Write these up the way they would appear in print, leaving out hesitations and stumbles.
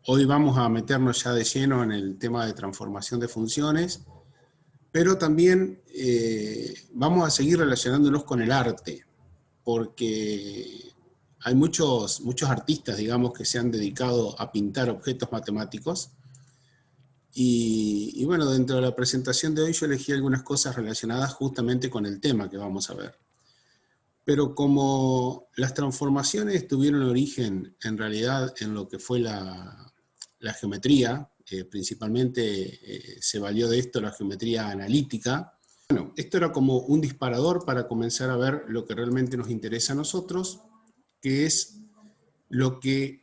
Hoy vamos a meternos ya de lleno en el tema de transformación de funciones, pero también vamos a seguir relacionándonos con el arte, porque hay muchos artistas, digamos, que se han dedicado a pintar objetos matemáticos. Y bueno, dentro de la presentación de hoy yo elegí algunas cosas relacionadas justamente con el tema que vamos a ver. Pero como las transformaciones tuvieron origen en realidad en lo que fue la geometría, principalmente se valió de esto la geometría analítica. Bueno, esto era como un disparador para comenzar a ver lo que realmente nos interesa a nosotros, que es lo que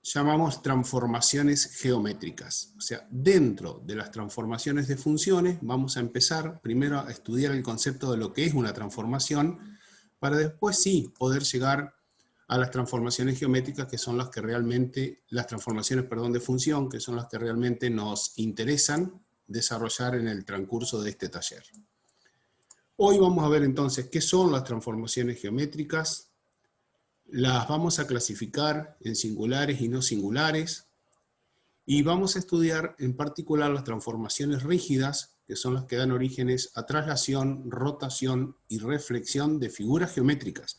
llamamos transformaciones geométricas. O sea, dentro de las transformaciones de funciones vamos a empezar primero a estudiar el concepto de lo que es una transformación, para después sí poder llegar a las transformaciones geométricas, que son las que realmente, las transformaciones, perdón, de función, que son las que realmente nos interesan desarrollar en el transcurso de este taller. Hoy vamos a ver entonces qué son las transformaciones geométricas. Las vamos a clasificar en singulares y no singulares, y vamos a estudiar en particular las transformaciones rígidas, que son las que dan orígenes a traslación, rotación y reflexión de figuras geométricas.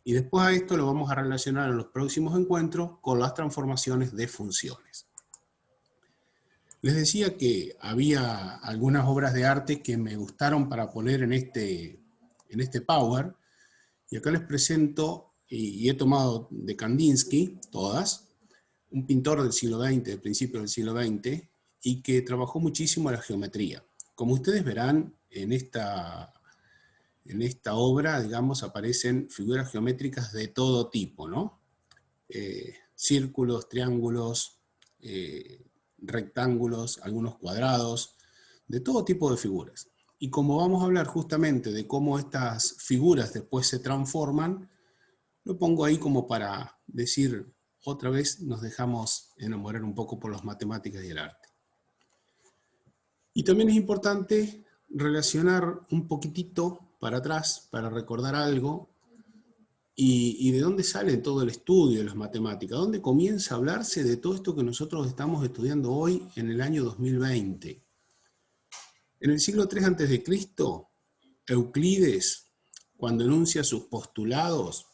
Y después a esto lo vamos a relacionar en los próximos encuentros con las transformaciones de funciones. Les decía que había algunas obras de arte que me gustaron para poner en este Power, y acá les presento, y he tomado de Kandinsky, todas, un pintor del siglo XX, del principio del siglo XX, y que trabajó muchísimo la geometría. Como ustedes verán, en esta obra, digamos, aparecen figuras geométricas de todo tipo, ¿no? Círculos, triángulos, rectángulos, algunos cuadrados, de todo tipo de figuras. Y como vamos a hablar justamente de cómo estas figuras después se transforman, lo pongo ahí como para decir, otra vez nos dejamos enamorar un poco por las matemáticas y el arte. Y también es importante relacionar un poquitito para atrás, para recordar algo, y de dónde sale todo el estudio de las matemáticas, dónde comienza a hablarse de todo esto que nosotros estamos estudiando hoy en el año 2020. En el siglo III a.C., Euclides, cuando enuncia sus postulados,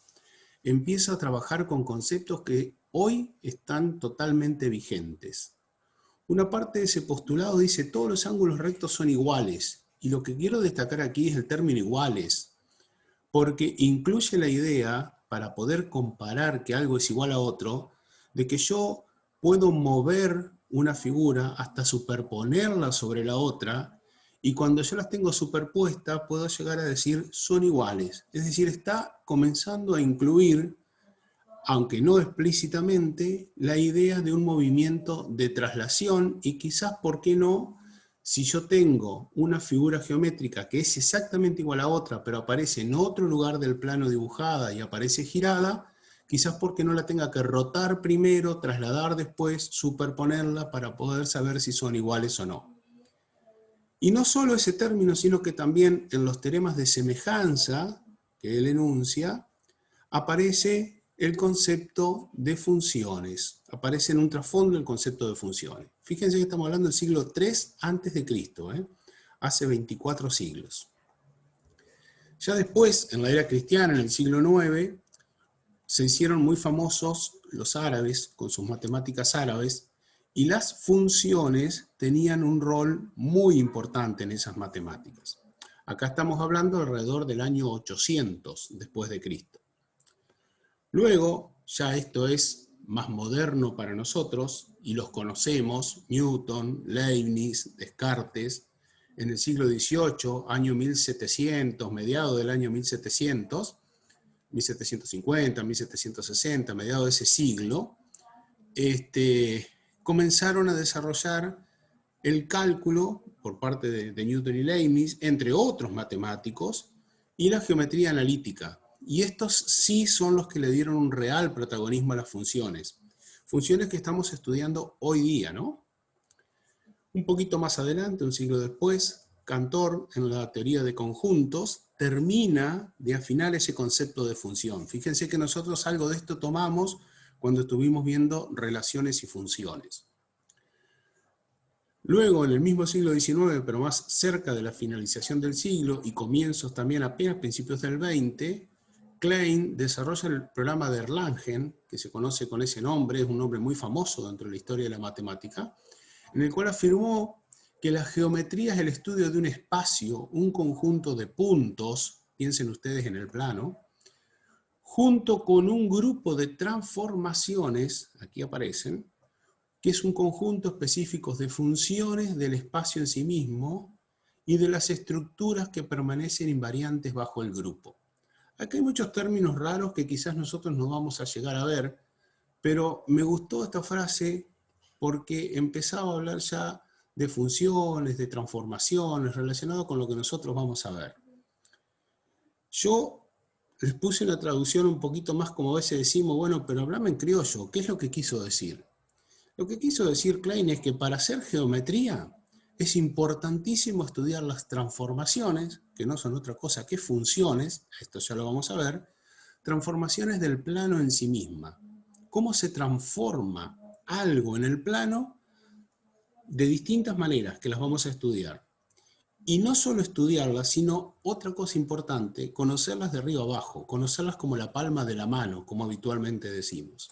empieza a trabajar con conceptos que hoy están totalmente vigentes. Una parte de ese postulado dice todos los ángulos rectos son iguales, y lo que quiero destacar aquí es el término iguales, porque incluye la idea, para poder comparar que algo es igual a otro, de que yo puedo mover una figura hasta superponerla sobre la otra, y cuando yo las tengo superpuestas puedo llegar a decir son iguales. Es decir, está comenzando a incluir, aunque no explícitamente, la idea de un movimiento de traslación, y quizás, ¿por qué no?, si yo tengo una figura geométrica que es exactamente igual a otra, pero aparece en otro lugar del plano dibujada y aparece girada, quizás porque no la tenga que rotar primero, trasladar después, superponerla para poder saber si son iguales o no. Y no solo ese término, sino que también en los teoremas de semejanza que él enuncia, aparece el concepto de funciones. Aparece en un trasfondo el concepto de funciones. Fíjense que estamos hablando del siglo III a.C., hace 24 siglos. Ya después, en la era cristiana, en el siglo IX, se hicieron muy famosos los árabes, con sus matemáticas árabes, y las funciones tenían un rol muy importante en esas matemáticas. Acá estamos hablando alrededor del año 800 después de Cristo. Luego, ya esto es más moderno para nosotros, y los conocemos, Newton, Leibniz, Descartes, en el siglo XVIII, año 1700, mediados del año 1700, 1750, 1760, mediados de ese siglo, comenzaron a desarrollar el cálculo por parte de Newton y Leibniz, entre otros matemáticos, y la geometría analítica. Y estos sí son los que le dieron un real protagonismo a las funciones. Funciones que estamos estudiando hoy día, ¿no? Un poquito más adelante, un siglo después, Cantor, en la teoría de conjuntos, termina de afinar ese concepto de función. Fíjense que nosotros algo de esto tomamos cuando estuvimos viendo relaciones y funciones. Luego, en el mismo siglo XIX, pero más cerca de la finalización del siglo y comienzos también apenas principios del XX, Klein desarrolla el programa de Erlangen, que se conoce con ese nombre, es un nombre muy famoso dentro de la historia de la matemática, en el cual afirmó que la geometría es el estudio de un espacio, un conjunto de puntos, piensen ustedes en el plano, junto con un grupo de transformaciones, aquí aparecen, que es un conjunto específico de funciones del espacio en sí mismo y de las estructuras que permanecen invariantes bajo el grupo. Aquí hay muchos términos raros que quizás nosotros no vamos a llegar a ver, pero me gustó esta frase porque empezaba a hablar ya de funciones, de transformaciones, relacionado con lo que nosotros vamos a ver. Yo les puse una traducción un poquito más como a veces decimos, bueno, pero hablame en criollo, ¿qué es lo que quiso decir? Lo que quiso decir Klein es que para hacer geometría es importantísimo estudiar las transformaciones, que no son otra cosa que funciones, esto ya lo vamos a ver, transformaciones del plano en sí misma. Cómo se transforma algo en el plano de distintas maneras que las vamos a estudiar. Y no solo estudiarlas, sino otra cosa importante, conocerlas de arriba abajo, conocerlas como la palma de la mano, como habitualmente decimos.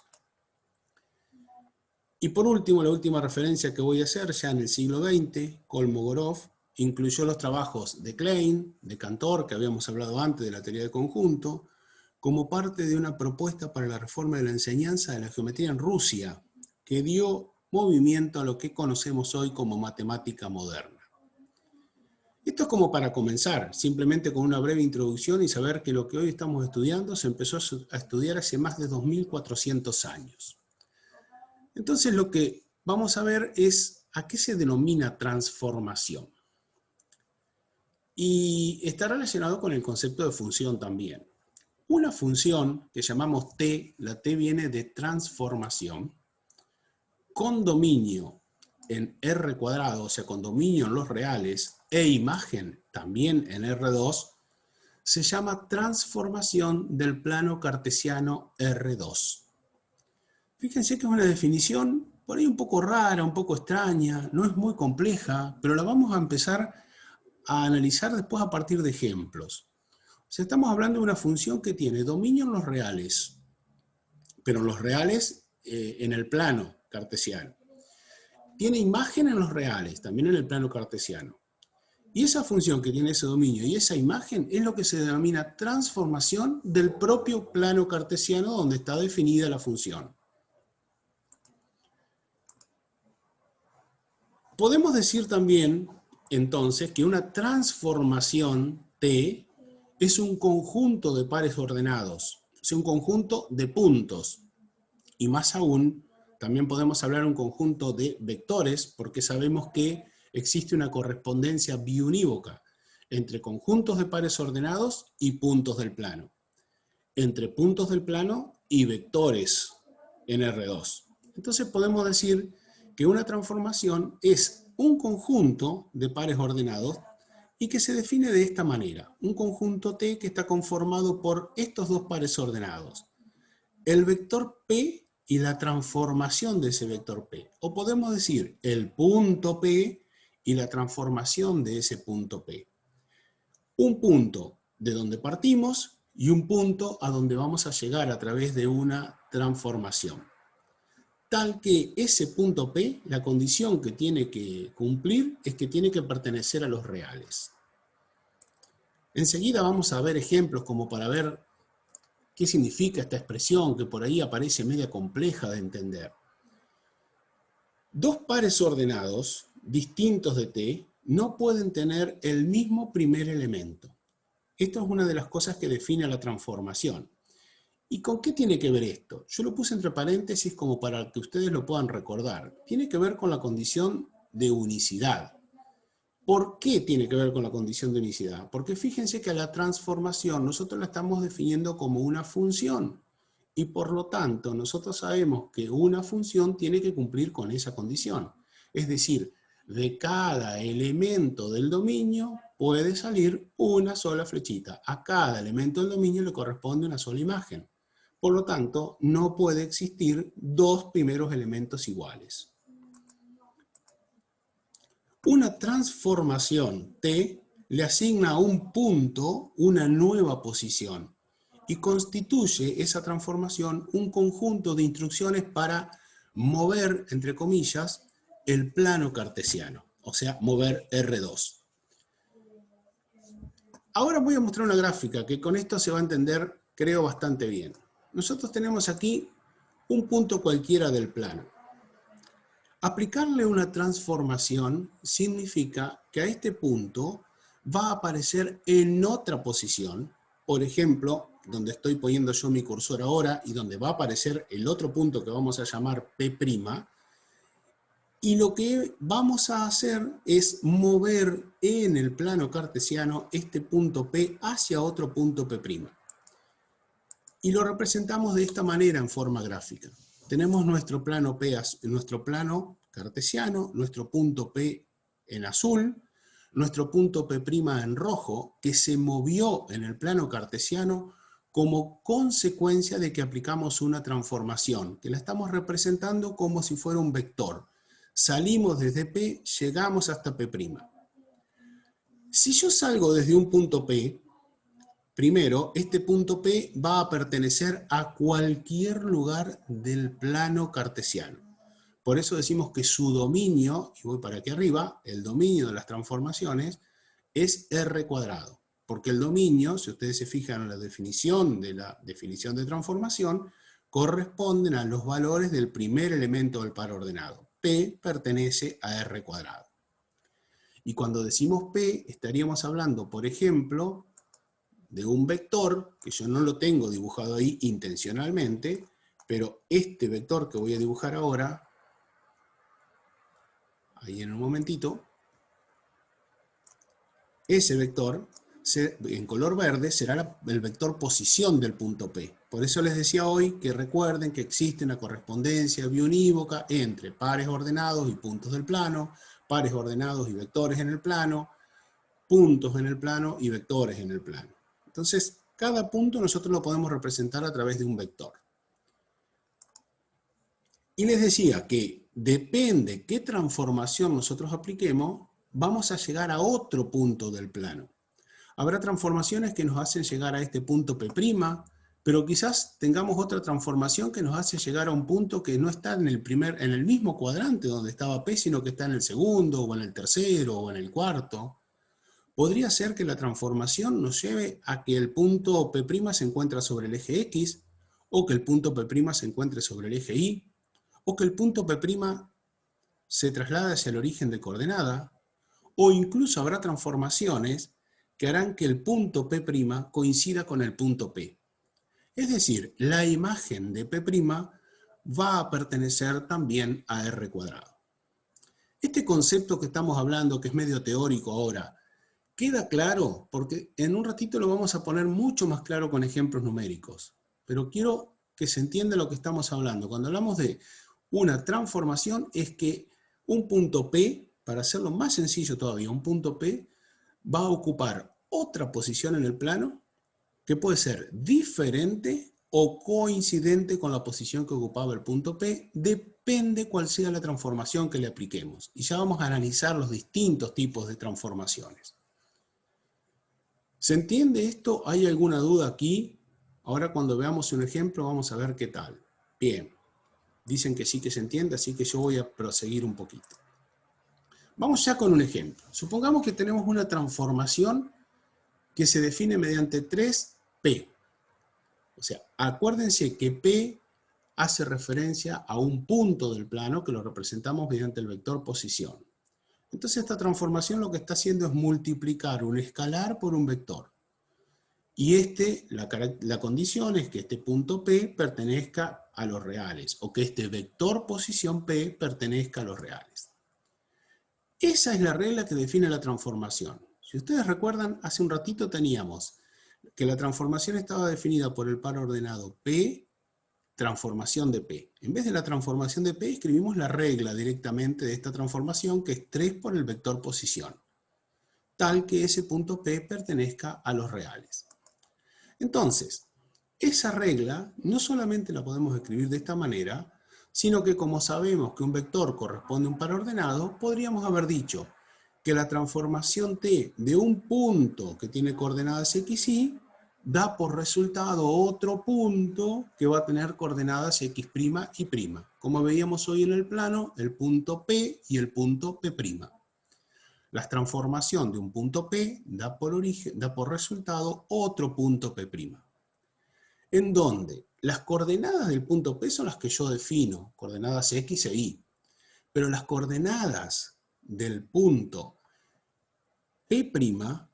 Y por último, la última referencia que voy a hacer, ya en el siglo XX, Kolmogorov incluyó los trabajos de Klein, de Cantor, que habíamos hablado antes de la teoría de conjunto, como parte de una propuesta para la reforma de la enseñanza de la geometría en Rusia, que dio movimiento a lo que conocemos hoy como matemática moderna. Esto es como para comenzar, simplemente con una breve introducción y saber que lo que hoy estamos estudiando se empezó a estudiar hace más de 2400 años. Entonces lo que vamos a ver es a qué se denomina transformación. Y está relacionado con el concepto de función también. Una función que llamamos t, la t viene de transformación, con dominio en R cuadrado, o sea, con dominio en los reales, e imagen también en R2, se llama transformación del plano cartesiano R2. Fíjense que es una definición por ahí un poco rara, un poco extraña, no es muy compleja, pero la vamos a empezar a analizar después a partir de ejemplos. O sea, estamos hablando de una función que tiene dominio en los reales, pero en los reales en el plano cartesiano. Tiene imagen en los reales, también en el plano cartesiano. Y esa función que tiene ese dominio y esa imagen es lo que se denomina transformación del propio plano cartesiano donde está definida la función. Podemos decir también, entonces, que una transformación T es un conjunto de pares ordenados, o sea, un conjunto de puntos. Y más aún, también podemos hablar de un conjunto de vectores, porque sabemos que existe una correspondencia biunívoca entre conjuntos de pares ordenados y puntos del plano, entre puntos del plano y vectores en R2. Entonces podemos decir que una transformación es un conjunto de pares ordenados y que se define de esta manera. Un conjunto T que está conformado por estos dos pares ordenados. El vector P y la transformación de ese vector P. O podemos decir el punto P y la transformación de ese punto P. Un punto de donde partimos y un punto a donde vamos a llegar a través de una transformación. Tal que ese punto P, la condición que tiene que cumplir es que tiene que pertenecer a los reales. Enseguida vamos a ver ejemplos como para ver qué significa esta expresión que por ahí aparece media compleja de entender. Dos pares ordenados, distintos de T, no pueden tener el mismo primer elemento. Esto es una de las cosas que define la transformación. ¿Y con qué tiene que ver esto? Yo lo puse entre paréntesis como para que ustedes lo puedan recordar. Tiene que ver con la condición de unicidad. ¿Por qué tiene que ver con la condición de unicidad? Porque fíjense que a la transformación nosotros la estamos definiendo como una función. Y por lo tanto, nosotros sabemos que una función tiene que cumplir con esa condición. Es decir, de cada elemento del dominio puede salir una sola flechita. A cada elemento del dominio le corresponde una sola imagen. Por lo tanto, no puede existir dos primeros elementos iguales. Una transformación T le asigna a un punto una nueva posición y constituye esa transformación un conjunto de instrucciones para mover, entre comillas, el plano cartesiano, o sea, mover R2. Ahora voy a mostrar una gráfica que con esto se va a entender, creo, bastante bien. Nosotros tenemos aquí un punto cualquiera del plano. Aplicarle una transformación significa que a este punto va a aparecer en otra posición, por ejemplo, donde estoy poniendo yo mi cursor ahora y donde va a aparecer el otro punto que vamos a llamar P', y lo que vamos a hacer es mover en el plano cartesiano este punto P hacia otro punto P'. Y lo representamos de esta manera en forma gráfica. Tenemos nuestro plano P, nuestro plano cartesiano, nuestro punto P en azul, nuestro punto P' en rojo, que se movió en el plano cartesiano como consecuencia de que aplicamos una transformación, que la estamos representando como si fuera un vector. Salimos desde P, llegamos hasta P'. Si yo salgo desde un punto P, primero, este punto P va a pertenecer a cualquier lugar del plano cartesiano. Por eso decimos que su dominio, y voy para aquí arriba, el dominio de las transformaciones es R². Porque el dominio, si ustedes se fijan en la definición de transformación, corresponden a los valores del primer elemento del par ordenado. P pertenece a R². Y cuando decimos P, estaríamos hablando, por ejemplo, de un vector, que yo no lo tengo dibujado ahí intencionalmente, pero este vector que voy a dibujar ahora, ahí en un momentito, ese vector, en color verde, será el vector posición del punto P. Por eso les decía hoy que recuerden que existe una correspondencia biunívoca entre pares ordenados y puntos del plano, pares ordenados y vectores en el plano, puntos en el plano y vectores en el plano. Entonces, cada punto nosotros lo podemos representar a través de un vector. Y les decía que depende qué transformación nosotros apliquemos, vamos a llegar a otro punto del plano. Habrá transformaciones que nos hacen llegar a este punto P', pero quizás tengamos otra transformación que nos hace llegar a un punto que no está en el mismo cuadrante donde estaba P, sino que está en el segundo, o en el tercero, o en el cuarto. Podría ser que la transformación nos lleve a que el punto P' se encuentra sobre el eje X, o que el punto P' se encuentre sobre el eje Y, o que el punto P' se traslade hacia el origen de coordenada, o incluso habrá transformaciones que harán que el punto P' coincida con el punto P. Es decir, la imagen de P' va a pertenecer también a R². Este concepto que estamos hablando, que es medio teórico ahora, ¿queda claro? Porque en un ratito lo vamos a poner mucho más claro con ejemplos numéricos. Pero quiero que se entienda lo que estamos hablando. Cuando hablamos de una transformación es que un punto P, para hacerlo más sencillo todavía, un punto P va a ocupar otra posición en el plano que puede ser diferente o coincidente con la posición que ocupaba el punto P, depende cuál sea la transformación que le apliquemos. Y ya vamos a analizar los distintos tipos de transformaciones. ¿Se entiende esto? ¿Hay alguna duda aquí? Ahora cuando veamos un ejemplo vamos a ver qué tal. Bien, dicen que sí que se entiende, así que yo voy a proseguir un poquito. Vamos ya con un ejemplo. Supongamos que tenemos una transformación que se define mediante 3P. O sea, acuérdense que P hace referencia a un punto del plano que lo representamos mediante el vector posición. Entonces esta transformación lo que está haciendo es multiplicar un escalar por un vector. Y la condición es que este punto P pertenezca a los reales, o que este vector posición P pertenezca a los reales. Esa es la regla que define la transformación. Si ustedes recuerdan, hace un ratito teníamos que la transformación estaba definida por el par ordenado P, transformación de P. En vez de la transformación de P, escribimos la regla directamente de esta transformación, que es 3 por el vector posición, tal que ese punto P pertenezca a los reales. Entonces, Esa regla no solamente la podemos escribir de esta manera, sino que como sabemos que un vector corresponde a un par ordenado, podríamos haber dicho que la transformación T de un punto que tiene coordenadas x, y da por resultado otro punto que va a tener coordenadas x' y'. Como veíamos hoy en el plano, el punto P y el punto P'. La transformación de un punto P da por resultado otro punto P'. En donde las coordenadas del punto P son las que yo defino, coordenadas x e y. Pero las coordenadas del punto P'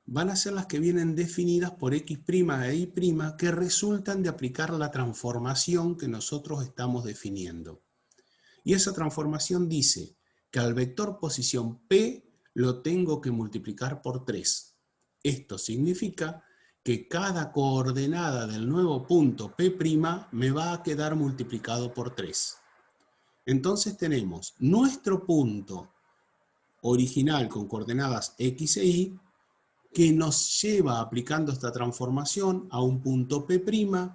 van a ser las que vienen definidas por x' e y', que resultan de aplicar la transformación que nosotros estamos definiendo. Y esa transformación dice que al vector posición P lo tengo que multiplicar por 3. Esto significa que cada coordenada del nuevo punto P' me va a quedar multiplicado por 3. Entonces tenemos nuestro punto original con coordenadas x e y, que nos lleva aplicando esta transformación a un punto P',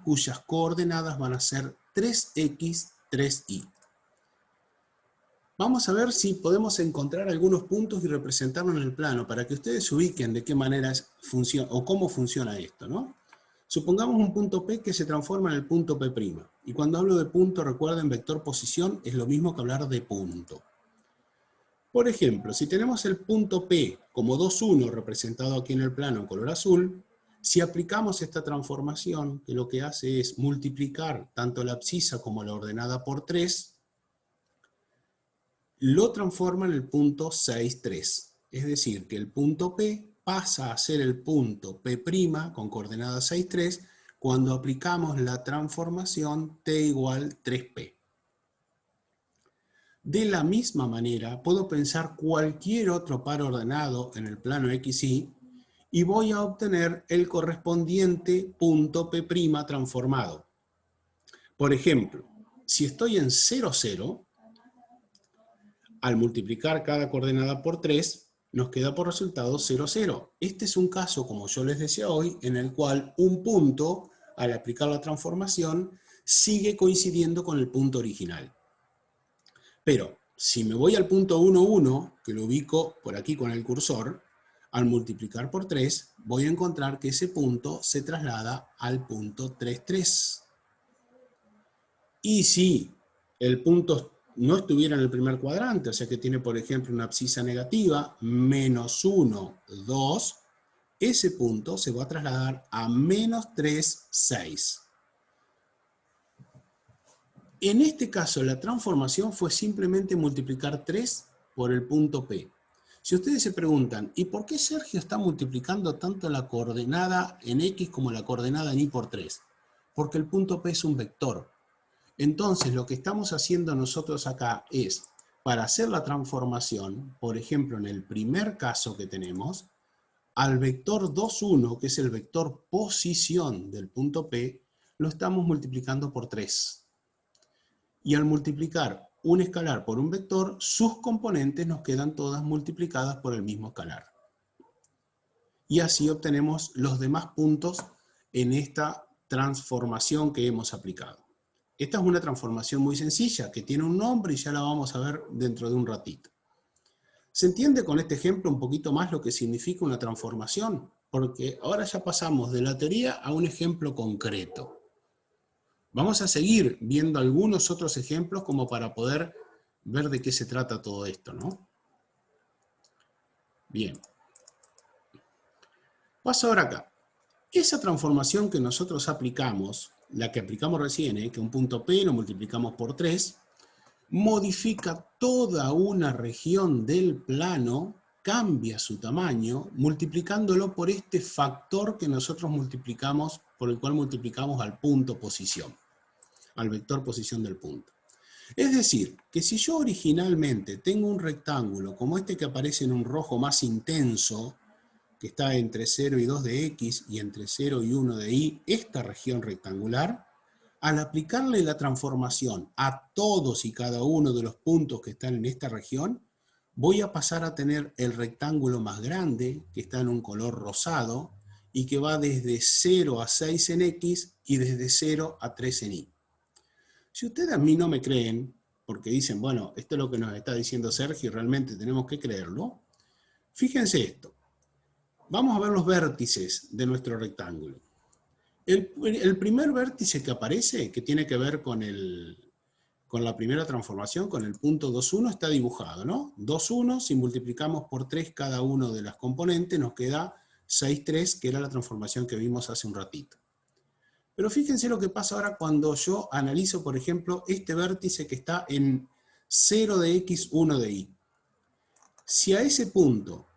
cuyas coordenadas van a ser 3x, 3y. Vamos a ver si podemos encontrar algunos puntos y representarlos en el plano para que ustedes se ubiquen de qué manera funciona o cómo funciona esto, ¿no? Supongamos un punto P que se transforma en el punto P'. Y cuando hablo de punto, recuerden, vector posición es lo mismo que hablar de punto. Por ejemplo, si tenemos el punto P como 2, 1 representado aquí en el plano en color azul, si aplicamos esta transformación, que lo que hace es multiplicar tanto la abscisa como la ordenada por 3, lo transforma en el punto 6, 3. Es decir, que el punto P pasa a ser el punto P' con coordenada 6, 3 cuando aplicamos la transformación T igual 3P. De la misma manera, puedo pensar cualquier otro par ordenado en el plano XY y voy a obtener el correspondiente punto P' transformado. Por ejemplo, si estoy en 0, 0, al multiplicar cada coordenada por 3, nos queda por resultado 0, 0. Este es un caso, como yo les decía hoy, en el cual un punto, al aplicar la transformación, sigue coincidiendo con el punto original. Pero, si me voy al punto 1, 1, que lo ubico por aquí con el cursor, al multiplicar por 3, voy a encontrar que ese punto se traslada al punto 3, 3. Y si el punto no estuviera en el primer cuadrante, o sea que tiene, por ejemplo, una abscisa negativa, menos 1, 2, ese punto se va a trasladar a menos 3, 6. En este caso, la transformación fue simplemente multiplicar 3 por el punto P. Si ustedes se preguntan, ¿y por qué Sergio está multiplicando tanto la coordenada en X como la coordenada en Y por 3? Porque el punto P es un vector. Entonces, lo que estamos haciendo nosotros acá es, para hacer la transformación, por ejemplo, en el primer caso que tenemos, al vector 2, 1, que es el vector posición del punto P, lo estamos multiplicando por 3. Y al multiplicar un escalar por un vector, sus componentes nos quedan todas multiplicadas por el mismo escalar. Y así obtenemos los demás puntos en esta transformación que hemos aplicado. Esta es una transformación muy sencilla, que tiene un nombre y ya la vamos a ver dentro de un ratito. ¿Se entiende con este ejemplo un poquito más lo que significa una transformación? Porque ahora ya pasamos de la teoría a un ejemplo concreto. Vamos a seguir viendo algunos otros ejemplos como para poder ver de qué se trata todo esto, ¿no? Bien. Paso ahora acá. Esa transformación que nosotros aplicamos, la que aplicamos recién, que un punto P lo multiplicamos por 3, modifica toda una región del plano, cambia su tamaño, multiplicándolo por este factor que nosotros multiplicamos, por el cual multiplicamos al punto posición, al vector posición del punto. Es decir, que si yo originalmente tengo un rectángulo como este que aparece en un rojo más intenso, que está entre 0 y 2 de X y entre 0 y 1 de Y, esta región rectangular, al aplicarle la transformación a todos y cada uno de los puntos que están en esta región, voy a pasar a tener el rectángulo más grande, que está en un color rosado, y que va desde 0 a 6 en X y desde 0 a 3 en Y. Si ustedes a mí no me creen, porque dicen, bueno, esto es lo que nos está diciendo Sergio y realmente tenemos que creerlo, fíjense esto. Vamos a ver los vértices de nuestro rectángulo. El primer vértice que aparece, que tiene que ver con la primera transformación, con el punto 2,1, está dibujado, ¿no? 2,1, si multiplicamos por 3 cada uno de las componentes, nos queda 6,3, que era la transformación que vimos hace un ratito. Pero fíjense lo que pasa ahora cuando yo analizo, por ejemplo, este vértice que está en 0 de X, 1 de Y. Si a ese punto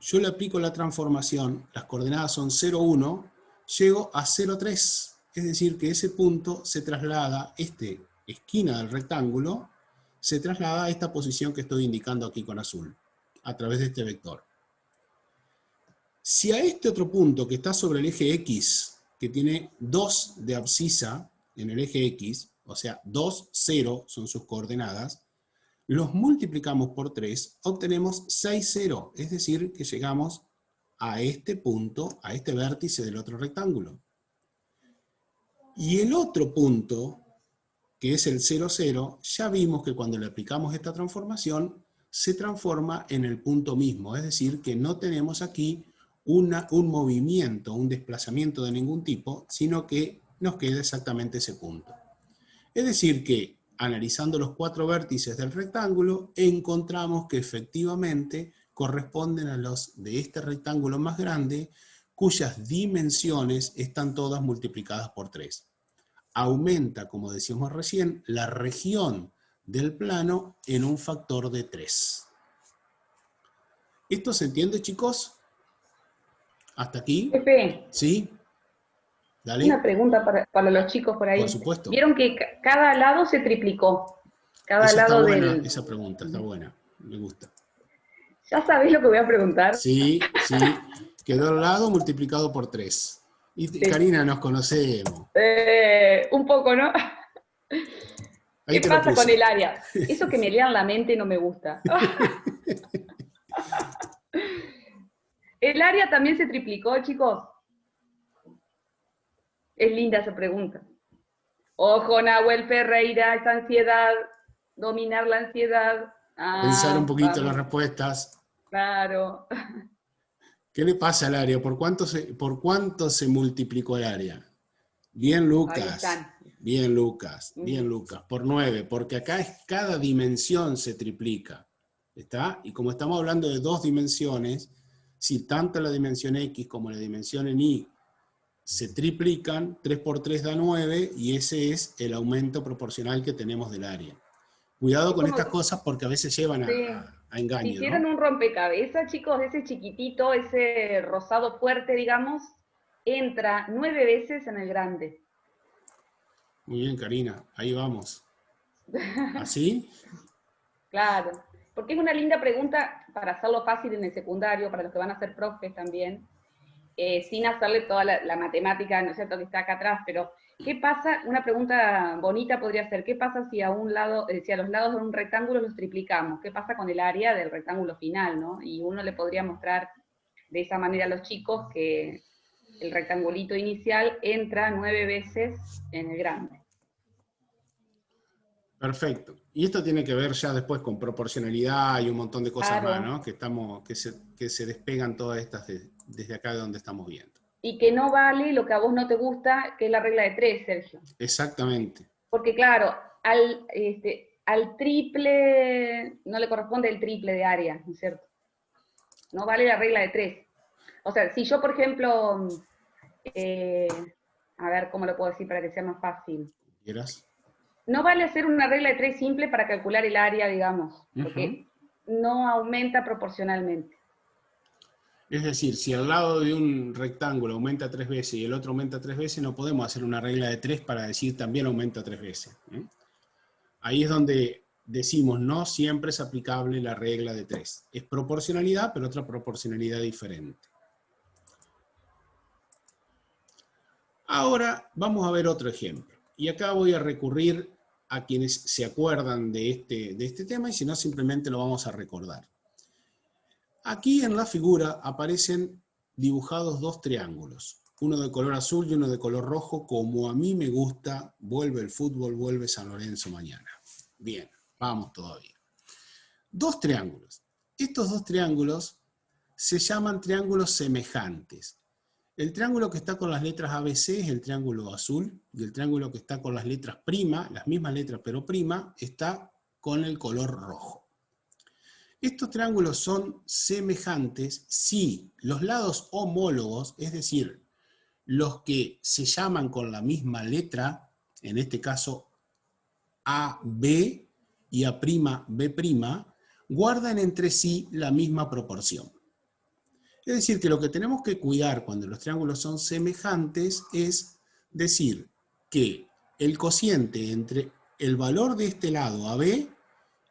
yo le aplico la transformación, las coordenadas son 0, 1, llego a 0, 3. Es decir, que ese punto se traslada, esta esquina del rectángulo, se traslada a esta posición que estoy indicando aquí con azul, a través de este vector. Si a este otro punto que está sobre el eje X, que tiene 2 de abscisa en el eje X, o sea, 2, 0 son sus coordenadas, los multiplicamos por 3, obtenemos 6, 0, es decir, que llegamos a este punto, a este vértice del otro rectángulo. Y el otro punto, que es el 0, 0, ya vimos que cuando le aplicamos esta transformación, se transforma en el punto mismo, es decir, que no tenemos aquí un movimiento, un desplazamiento de ningún tipo, sino que nos queda exactamente ese punto. Es decir que, analizando los 4 vértices del rectángulo, encontramos que efectivamente corresponden a los de este rectángulo más grande, cuyas dimensiones están todas multiplicadas por 3. Aumenta, como decíamos recién, la región del plano en un factor de 3. ¿Esto se entiende, chicos? ¿Hasta aquí? Pepe, ¿Sí? Dale. una pregunta para los chicos por ahí. Por supuesto. Vieron que cada lado se triplicó. Cada Esa está lado buena, esa pregunta, está buena. Me gusta. ¿Ya sabés lo que voy a preguntar? Sí, sí. Quedó al lado multiplicado por 3. Y Sí. Karina, nos conocemos. Un poco, ¿no? Ahí ¿Qué pasa con el área? Eso que me lean la mente no me gusta. ¿El área también se triplicó, chicos? Es linda esa pregunta. Ojo, Nahuel Ferreira, esa ansiedad, dominar la ansiedad. Pensar un poquito en vamos. las respuestas. Claro. ¿Qué le pasa al área? ¿Por cuánto se multiplicó el área? Bien, Lucas. Bien, Lucas. Bien, Lucas. Por 9, porque acá cada dimensión se triplica. ¿Está? Y como estamos hablando de 2 dimensiones, si tanto la dimensión X como la dimensión en Y se triplican, 3 por 3 da 9, y ese es el aumento proporcional que tenemos del área. Cuidado con estas cosas porque a veces llevan a engaño, si hicieron, ¿no? Un rompecabezas, chicos, ese chiquitito, ese rosado fuerte, digamos, entra 9 veces en el grande. Muy bien, Karina, ahí vamos. ¿Así? Claro, porque es una linda pregunta para hacerlo fácil en el secundario, para los que van a ser profes también, sin hacerle toda la matemática, ¿no es cierto?, que está acá atrás, pero ¿qué pasa? Una pregunta bonita podría ser, ¿qué pasa si a un lado, si a los lados de un rectángulo los triplicamos? ¿Qué pasa con el área del rectángulo final, no? Y uno le podría mostrar de esa manera a los chicos que el rectangulito inicial entra 9 veces en el grande. Perfecto. Y esto tiene que ver ya después con proporcionalidad y un montón de cosas Claro. más, ¿no? Que se despegan todas estas desde acá de donde estamos viendo. Y que no vale lo que a vos no te gusta, que es la regla de 3, Sergio. Exactamente. Porque claro, al triple no le corresponde el triple de área, ¿no es cierto? No vale la regla de 3. O sea, si yo, por ejemplo, a ver, ¿cómo lo puedo decir para que sea más fácil? ¿Quieras? No vale hacer una regla de 3 simple para calcular el área, digamos, porque no aumenta proporcionalmente. Es decir, si al lado de un rectángulo aumenta 3 veces y el otro aumenta 3 veces, no podemos hacer una regla de 3 para decir también aumenta 3 veces. Ahí es donde decimos no siempre es aplicable la regla de 3. Es proporcionalidad, pero otra proporcionalidad diferente. Ahora vamos a ver otro ejemplo. Y acá voy a recurrir a quienes se acuerdan de este tema, y si no, simplemente lo vamos a recordar. Aquí en la figura aparecen dibujados dos triángulos, uno de color azul y uno de color rojo, como a mí me gusta. Vuelve el fútbol, vuelve San Lorenzo mañana. Bien, vamos todavía. Dos triángulos. Estos dos triángulos se llaman triángulos semejantes. El triángulo que está con las letras ABC es el triángulo azul, y el triángulo que está con las letras prima, las mismas letras pero prima, está con el color rojo. Estos triángulos son semejantes si los lados homólogos, es decir, los que se llaman con la misma letra, en este caso AB y A'B', guardan entre sí la misma proporción. Es decir, que lo que tenemos que cuidar cuando los triángulos son semejantes es decir que el cociente entre el valor de este lado AB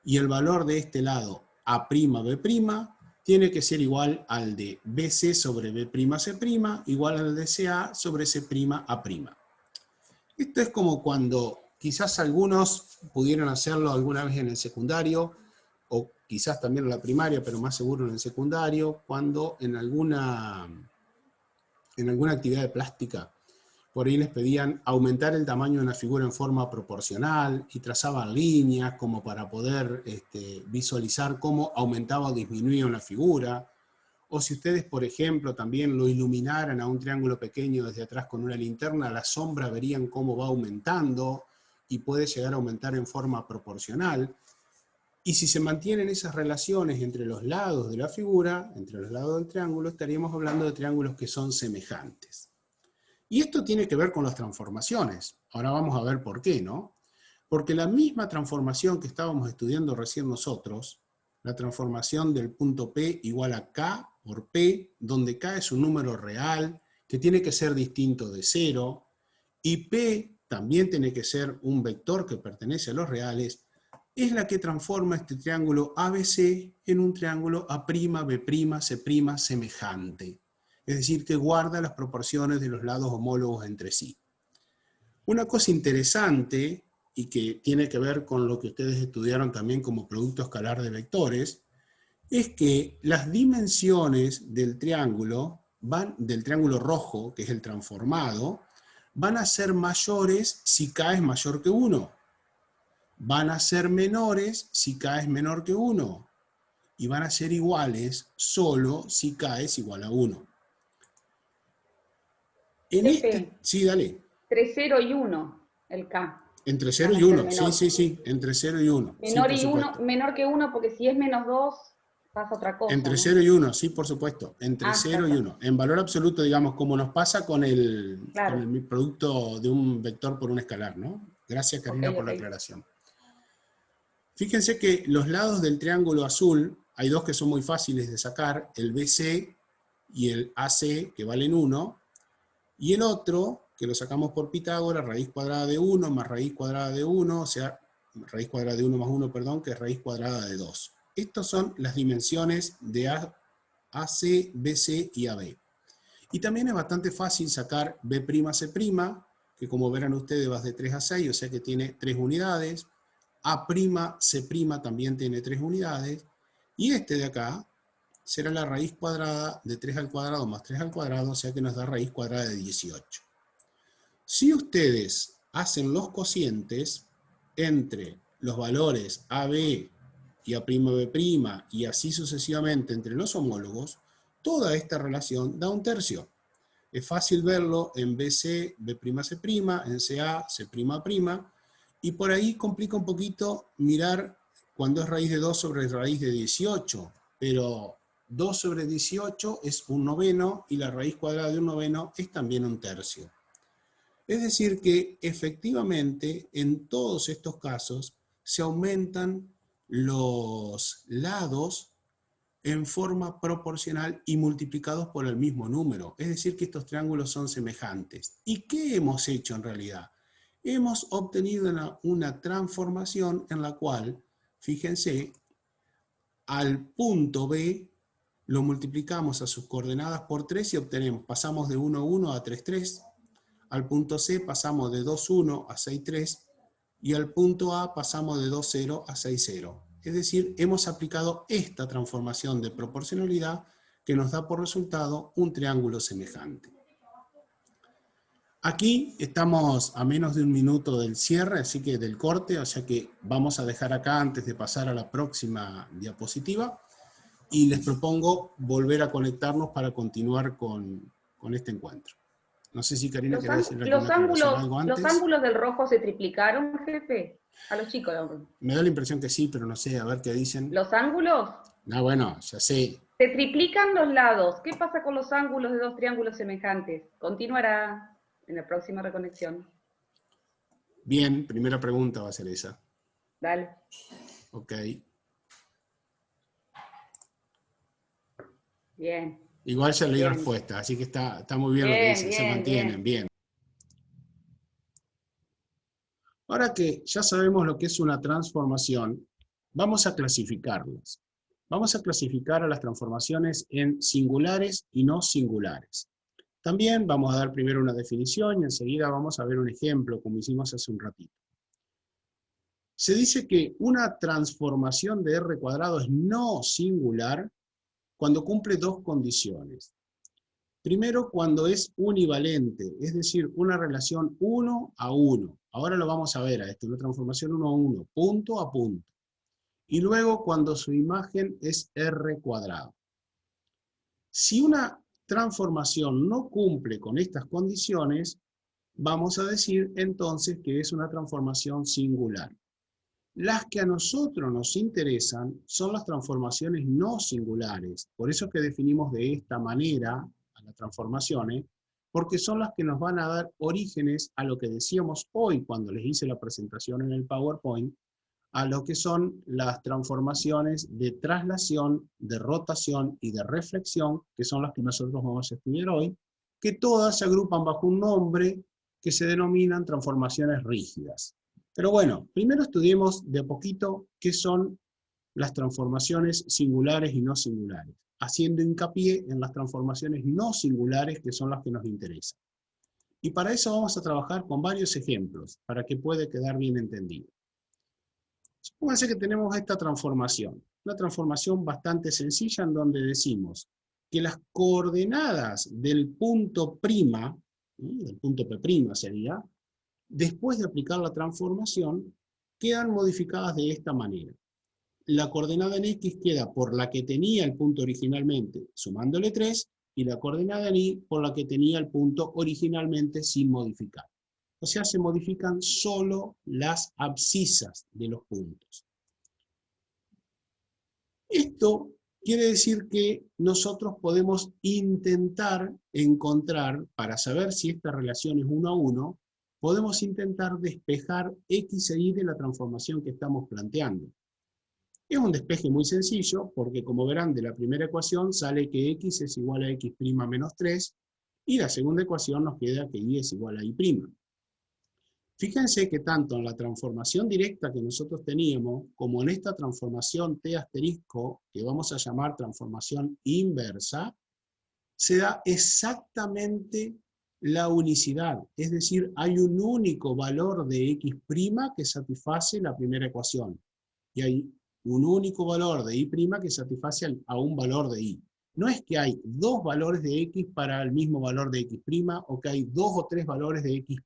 y el valor de este lado A'B' tiene que ser igual al de BC sobre B'C', igual al de CA sobre C'A'. Esto es como cuando quizás algunos pudieron hacerlo alguna vez en el secundario, o quizás también en la primaria, pero más seguro en el secundario, cuando en alguna actividad de plástica, por ahí les pedían aumentar el tamaño de una figura en forma proporcional y trazaban líneas como para poder visualizar cómo aumentaba o disminuía una figura. O si ustedes, por ejemplo, también lo iluminaran a un triángulo pequeño desde atrás con una linterna, la sombra verían cómo va aumentando y puede llegar a aumentar en forma proporcional. Y si se mantienen esas relaciones entre los lados de la figura, entre los lados del triángulo, estaríamos hablando de triángulos que son semejantes. Y esto tiene que ver con las transformaciones. Ahora vamos a ver por qué, ¿no? Porque la misma transformación que estábamos estudiando recién nosotros, la transformación del punto P igual a K por P, donde K es un número real, que tiene que ser distinto de 0, y P también tiene que ser un vector que pertenece a los reales, es la que transforma este triángulo ABC en un triángulo A'B', C' semejante. Es decir, que guarda las proporciones de los lados homólogos entre sí. Una cosa interesante, y que tiene que ver con lo que ustedes estudiaron también como producto escalar de vectores, es que las dimensiones del triángulo rojo, que es el transformado, van a ser mayores si K es mayor que 1. Van a ser menores si K es menor que 1. Y van a ser iguales solo si K es igual a 1. Sí, dale. Entre 0 y 1, el K. Entre 0 y 1, sí, entre 0 y 1. Menor, sí, y 1, menor que 1, porque si es menos 2, pasa otra cosa. Entre ¿no? 0 y 1, sí, por supuesto. Entre 0 y 1. En valor absoluto, digamos, como nos pasa con el producto de un vector por un escalar, ¿no? Gracias, Karina, por la aclaración. Fíjense que los lados del triángulo azul, hay dos que son muy fáciles de sacar, el BC y el AC, que valen 1, y el otro, que lo sacamos por Pitágoras, raíz cuadrada de 1 más raíz cuadrada de 1, o sea, raíz cuadrada de 1 más 1, perdón, que es raíz cuadrada de 2. Estas son las dimensiones de AC, BC y AB. Y también es bastante fácil sacar B'C', que como verán ustedes va de 3 a 6, o sea que tiene 3 unidades. A'C' también tiene 3 unidades. Y este de acá será la raíz cuadrada de 3 al cuadrado más 3 al cuadrado, o sea que nos da raíz cuadrada de 18. Si ustedes hacen los cocientes entre los valores AB y A'B' y así sucesivamente entre los homólogos, toda esta relación da un tercio. Es fácil verlo en BC, B'C', en CA, C'A', y por ahí complica un poquito mirar cuando es raíz de 2 sobre raíz de 18, pero 2 sobre 18 es un noveno y la raíz cuadrada de un noveno es también un tercio. Es decir que efectivamente en todos estos casos se aumentan los lados en forma proporcional y multiplicados por el mismo número. Es decir que estos triángulos son semejantes. ¿Y qué hemos hecho en realidad? Hemos obtenido una transformación en la cual, fíjense, al punto B lo multiplicamos a sus coordenadas por 3 y obtenemos, pasamos de 1, 1 a 3, 3. Al punto C pasamos de 2, 1 a 6, 3. Y al punto A pasamos de 2, 0 a 6, 0. Es decir, hemos aplicado esta transformación de proporcionalidad que nos da por resultado un triángulo semejante. Aquí estamos a menos de un minuto del cierre, así que del corte, o sea que vamos a dejar acá antes de pasar a la próxima diapositiva, y les propongo volver a conectarnos para continuar con este encuentro. No sé si Karina querés decir alguna aclaración, algo antes. ¿Los ángulos del rojo se triplicaron, jefe? A los chicos. Me da la impresión que sí, pero no sé, a ver qué dicen. ¿Los ángulos? Ah, bueno, ya sé. Se triplican los lados. ¿Qué pasa con los ángulos de dos triángulos semejantes? Continuará en la próxima reconexión. Bien, primera pregunta va a ser esa. Dale. Ok. Bien. Igual ya leí respuesta, así que está muy bien, lo que dicen, se mantienen, bien. Ahora que ya sabemos lo que es una transformación, vamos a clasificarlas. Vamos a clasificar a las transformaciones en singulares y no singulares. También vamos a dar primero una definición y enseguida vamos a ver un ejemplo, como hicimos hace un ratito. Se dice que una transformación de R cuadrado es no singular cuando cumple dos condiciones. Primero, cuando es univalente, es decir, una relación 1 a 1. Ahora lo vamos a ver a esto, una transformación 1 a 1, punto a punto. Y luego, cuando su imagen es R cuadrado. Si una transformación no cumple con estas condiciones, vamos a decir entonces que es una transformación singular. Las que a nosotros nos interesan son las transformaciones no singulares. Por eso es que definimos de esta manera a las transformaciones, porque son las que nos van a dar orígenes a lo que decíamos hoy cuando les hice la presentación en el PowerPoint, a lo que son las transformaciones de traslación, de rotación y de reflexión, que son las que nosotros vamos a estudiar hoy, que todas se agrupan bajo un nombre que se denominan transformaciones rígidas. Pero bueno, primero estudiemos de a poquito qué son las transformaciones singulares y no singulares, haciendo hincapié en las transformaciones no singulares que son las que nos interesan. Y para eso vamos a trabajar con varios ejemplos, para que pueda quedar bien entendido. Supónganse que tenemos esta transformación, una transformación bastante sencilla en donde decimos que las coordenadas del punto prima, del punto P' sería, después de aplicar la transformación, quedan modificadas de esta manera. La coordenada en X queda por la que tenía el punto originalmente, sumándole 3, y la coordenada en Y por la que tenía el punto originalmente sin modificar. O sea, se modifican solo las abscisas de los puntos. Esto quiere decir que nosotros podemos intentar encontrar, para saber si esta relación es 1 a 1, podemos intentar despejar X e Y de la transformación que estamos planteando. Es un despeje muy sencillo, porque como verán de la primera ecuación sale que X es igual a X' menos 3, y la segunda ecuación nos queda que Y es igual a Y'. Fíjense que tanto en la transformación directa que nosotros teníamos, como en esta transformación T asterisco, que vamos a llamar transformación inversa, se da exactamente la unicidad. Es decir, hay un único valor de X' que satisface la primera ecuación. Y hay un único valor de Y' que satisface a un valor de Y. No es que hay dos valores de X para el mismo valor de X', o que hay dos o tres valores de X'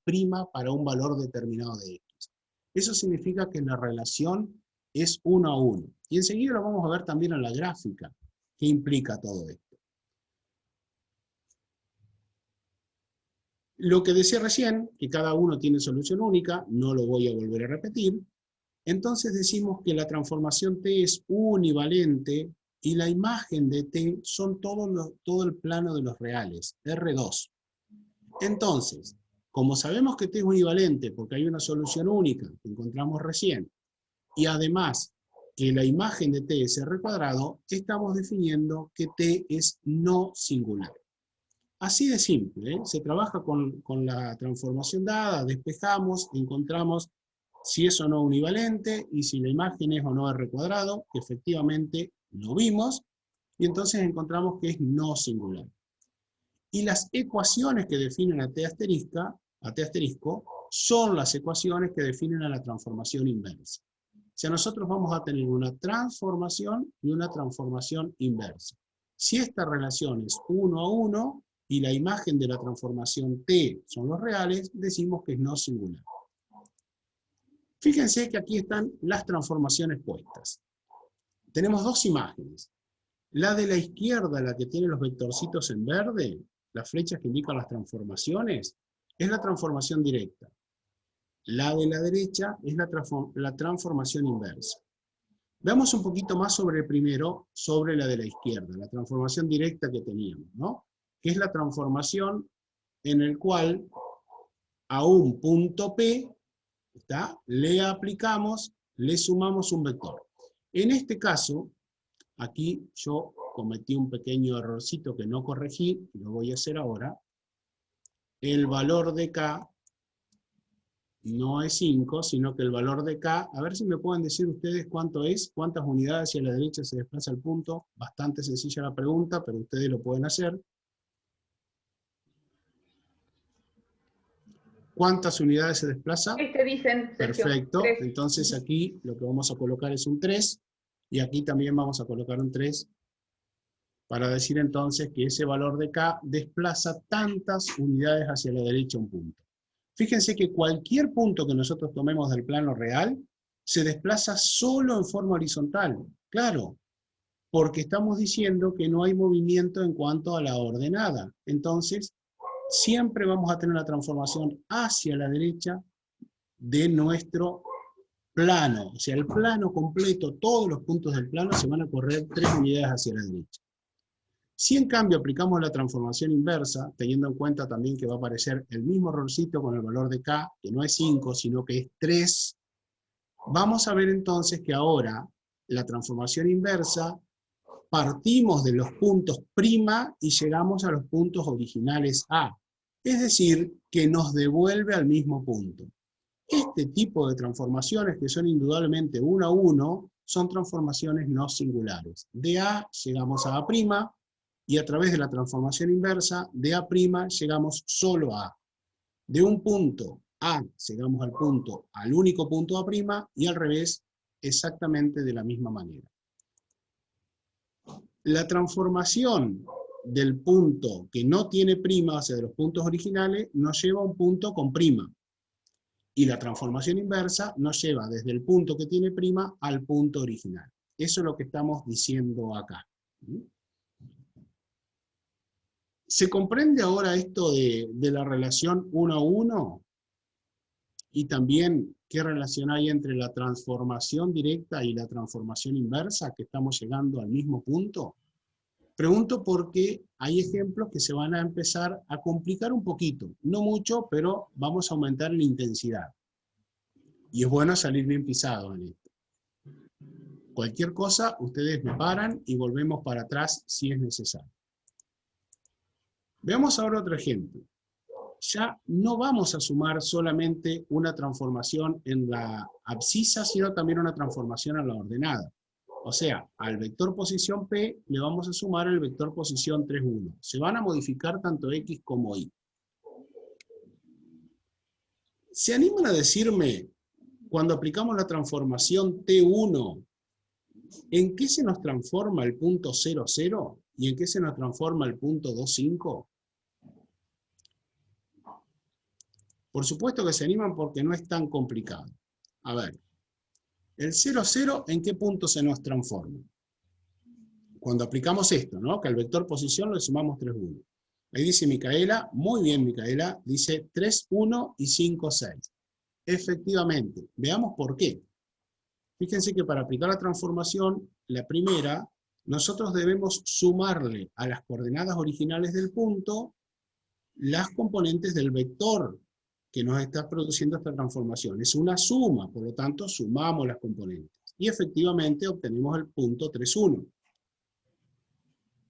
para un valor determinado de X. Eso significa que la relación es 1 a 1. Y enseguida lo vamos a ver también en la gráfica, qué implica todo esto. Lo que decía recién, que cada uno tiene solución única, no lo voy a volver a repetir. Entonces decimos que la transformación T es univalente y la imagen de T son todo el plano de los reales, R2. Entonces, como sabemos que T es univalente porque hay una solución única que encontramos recién, y además que la imagen de T es R cuadrado, estamos definiendo que T es no singular. Así de simple, ¿eh? Se trabaja con la transformación dada, despejamos, encontramos si es o no univalente, y si la imagen es o no R cuadrado, que efectivamente lo vimos, y entonces encontramos que es no singular. Y las ecuaciones que definen a T asterisco, son las ecuaciones que definen a la transformación inversa. O sea, nosotros vamos a tener una transformación y una transformación inversa. Si esta relación es 1 a 1 y la imagen de la transformación T son los reales, decimos que es no singular. Fíjense que aquí están las transformaciones puestas. Tenemos dos imágenes. La de la izquierda, la que tiene los vectorcitos en verde, las flechas que indican las transformaciones, es la transformación directa. La de la derecha es la transformación inversa. Veamos un poquito más sobre primero, sobre la de la izquierda, la transformación directa que teníamos, ¿no? Que es la transformación en el cual a un punto P, le aplicamos, le sumamos un vector. En este caso, aquí yo cometí un pequeño errorcito que no corregí, lo voy a hacer ahora. El valor de K no es 5, sino que el valor de K, a ver si me pueden decir ustedes cuánto es, cuántas unidades hacia la derecha se desplaza el punto. Bastante sencilla la pregunta, pero ustedes lo pueden hacer. ¿Cuántas unidades se desplaza? Te dicen, Sergio, perfecto, 3. Entonces aquí lo que vamos a colocar es un 3, y aquí también vamos a colocar un 3, para decir entonces que ese valor de K desplaza tantas unidades hacia la derecha un punto. Fíjense que cualquier punto que nosotros tomemos del plano real se desplaza solo en forma horizontal. Claro, porque estamos diciendo que no hay movimiento en cuanto a la ordenada. Entonces, siempre vamos a tener la transformación hacia la derecha de nuestro plano. O sea, el plano completo, todos los puntos del plano se van a correr 3 unidades hacia la derecha. Si en cambio aplicamos la transformación inversa, teniendo en cuenta también que va a aparecer el mismo errorcito con el valor de K, que no es 5, sino que es 3, vamos a ver entonces que ahora la transformación inversa, partimos de los puntos prima y llegamos a los puntos originales A. Es decir, que nos devuelve al mismo punto. Este tipo de transformaciones, que son indudablemente 1 a 1, son transformaciones no singulares. De A llegamos a A', y a través de la transformación inversa, de A' llegamos solo a A. De un punto A llegamos al único punto A', y al revés, exactamente de la misma manera. La transformación del punto que no tiene prima, o sea, de los puntos originales, nos lleva a un punto con prima. Y la transformación inversa nos lleva desde el punto que tiene prima al punto original. Eso es lo que estamos diciendo acá. ¿Se comprende ahora esto de la relación 1 a 1? Y también qué relación hay entre la transformación directa y la transformación inversa, que estamos llegando al mismo punto. Pregunto porque hay ejemplos que se van a empezar a complicar un poquito. No mucho, pero vamos a aumentar la intensidad. Y es bueno salir bien pisado en esto. Cualquier cosa, ustedes me paran y volvemos para atrás si es necesario. Veamos ahora otro ejemplo. Ya no vamos a sumar solamente una transformación en la abscisa, sino también una transformación en la ordenada. O sea, al vector posición P le vamos a sumar el vector posición 3, 1. Se van a modificar tanto X como Y. ¿Se animan a decirme, cuando aplicamos la transformación T1, en qué se nos transforma el punto 0, 0? ¿Y en qué se nos transforma el punto 2, 5? Por supuesto que se animan porque no es tan complicado. A ver, el 0, 0, ¿en qué punto se nos transforma? Cuando aplicamos esto, ¿no? Que al vector posición le sumamos 3, 1. Ahí dice Micaela, muy bien Micaela, dice 3, 1 y 5, 6. Efectivamente, veamos por qué. Fíjense que para aplicar la transformación, la primera, nosotros debemos sumarle a las coordenadas originales del punto las componentes del vector que nos está produciendo esta transformación. Es una suma, por lo tanto sumamos las componentes. Y efectivamente obtenemos el punto 3, 1.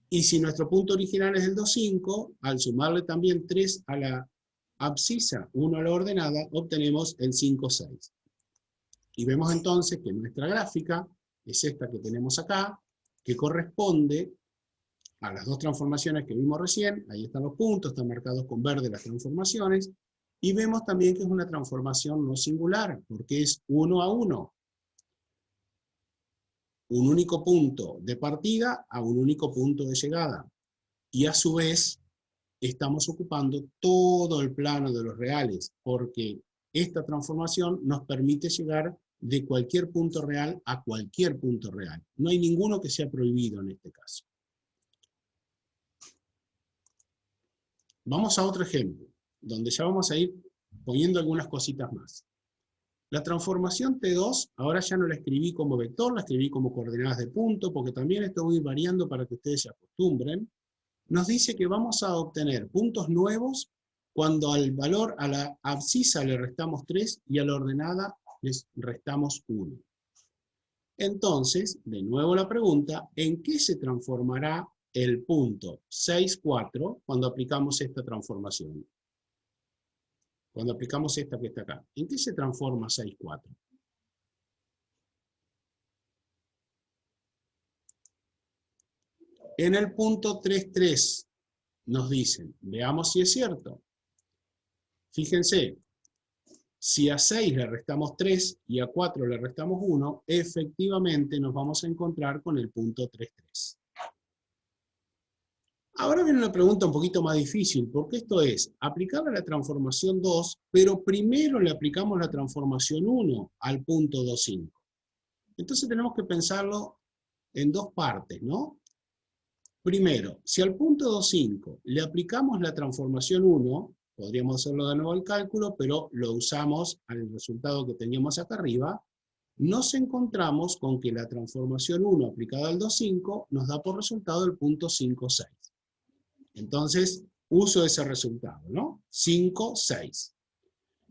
Y si nuestro punto original es el 2, 5, al sumarle también 3 a la abscisa, 1 a la ordenada, obtenemos el 5, 6. Y vemos entonces que nuestra gráfica es esta que tenemos acá, que corresponde a las dos transformaciones que vimos recién. Ahí están los puntos, están marcados con verde las transformaciones. Y vemos también que es una transformación no singular, porque es 1 a 1. un único punto de partida a un único punto de llegada. Y a su vez, estamos ocupando todo el plano de los reales, porque esta transformación nos permite llegar de cualquier punto real a cualquier punto real. No hay ninguno que sea prohibido en este caso. Vamos a otro ejemplo, donde ya vamos a ir poniendo algunas cositas más. La transformación T2, ahora ya no la escribí como vector, la escribí como coordenadas de punto, porque también esto voy variando para que ustedes se acostumbren. Nos dice que vamos a obtener puntos nuevos cuando al valor, a la abscisa le restamos 3 y a la ordenada les restamos 1. Entonces, de nuevo la pregunta, ¿en qué se transformará el punto 6, 4 cuando aplicamos esta transformación? Cuando aplicamos esta que está acá. ¿En qué se transforma 6, 4? En el punto 3, 3 nos dicen, veamos si es cierto. Fíjense, si a 6 le restamos 3 y a 4 le restamos 1, efectivamente nos vamos a encontrar con el punto 3, 3. Ahora viene una pregunta un poquito más difícil, porque esto es, aplicable la transformación 2, pero primero le aplicamos la transformación 1 al punto 2, 5. Entonces tenemos que pensarlo en dos partes, ¿no? Primero, si al punto 2, 5 le aplicamos la transformación 1, podríamos hacerlo de nuevo el cálculo, pero lo usamos al resultado que teníamos acá arriba, nos encontramos con que la transformación 1 aplicada al 2, 5 nos da por resultado el punto 5, 6. Entonces, uso ese resultado, ¿no? 5, 6.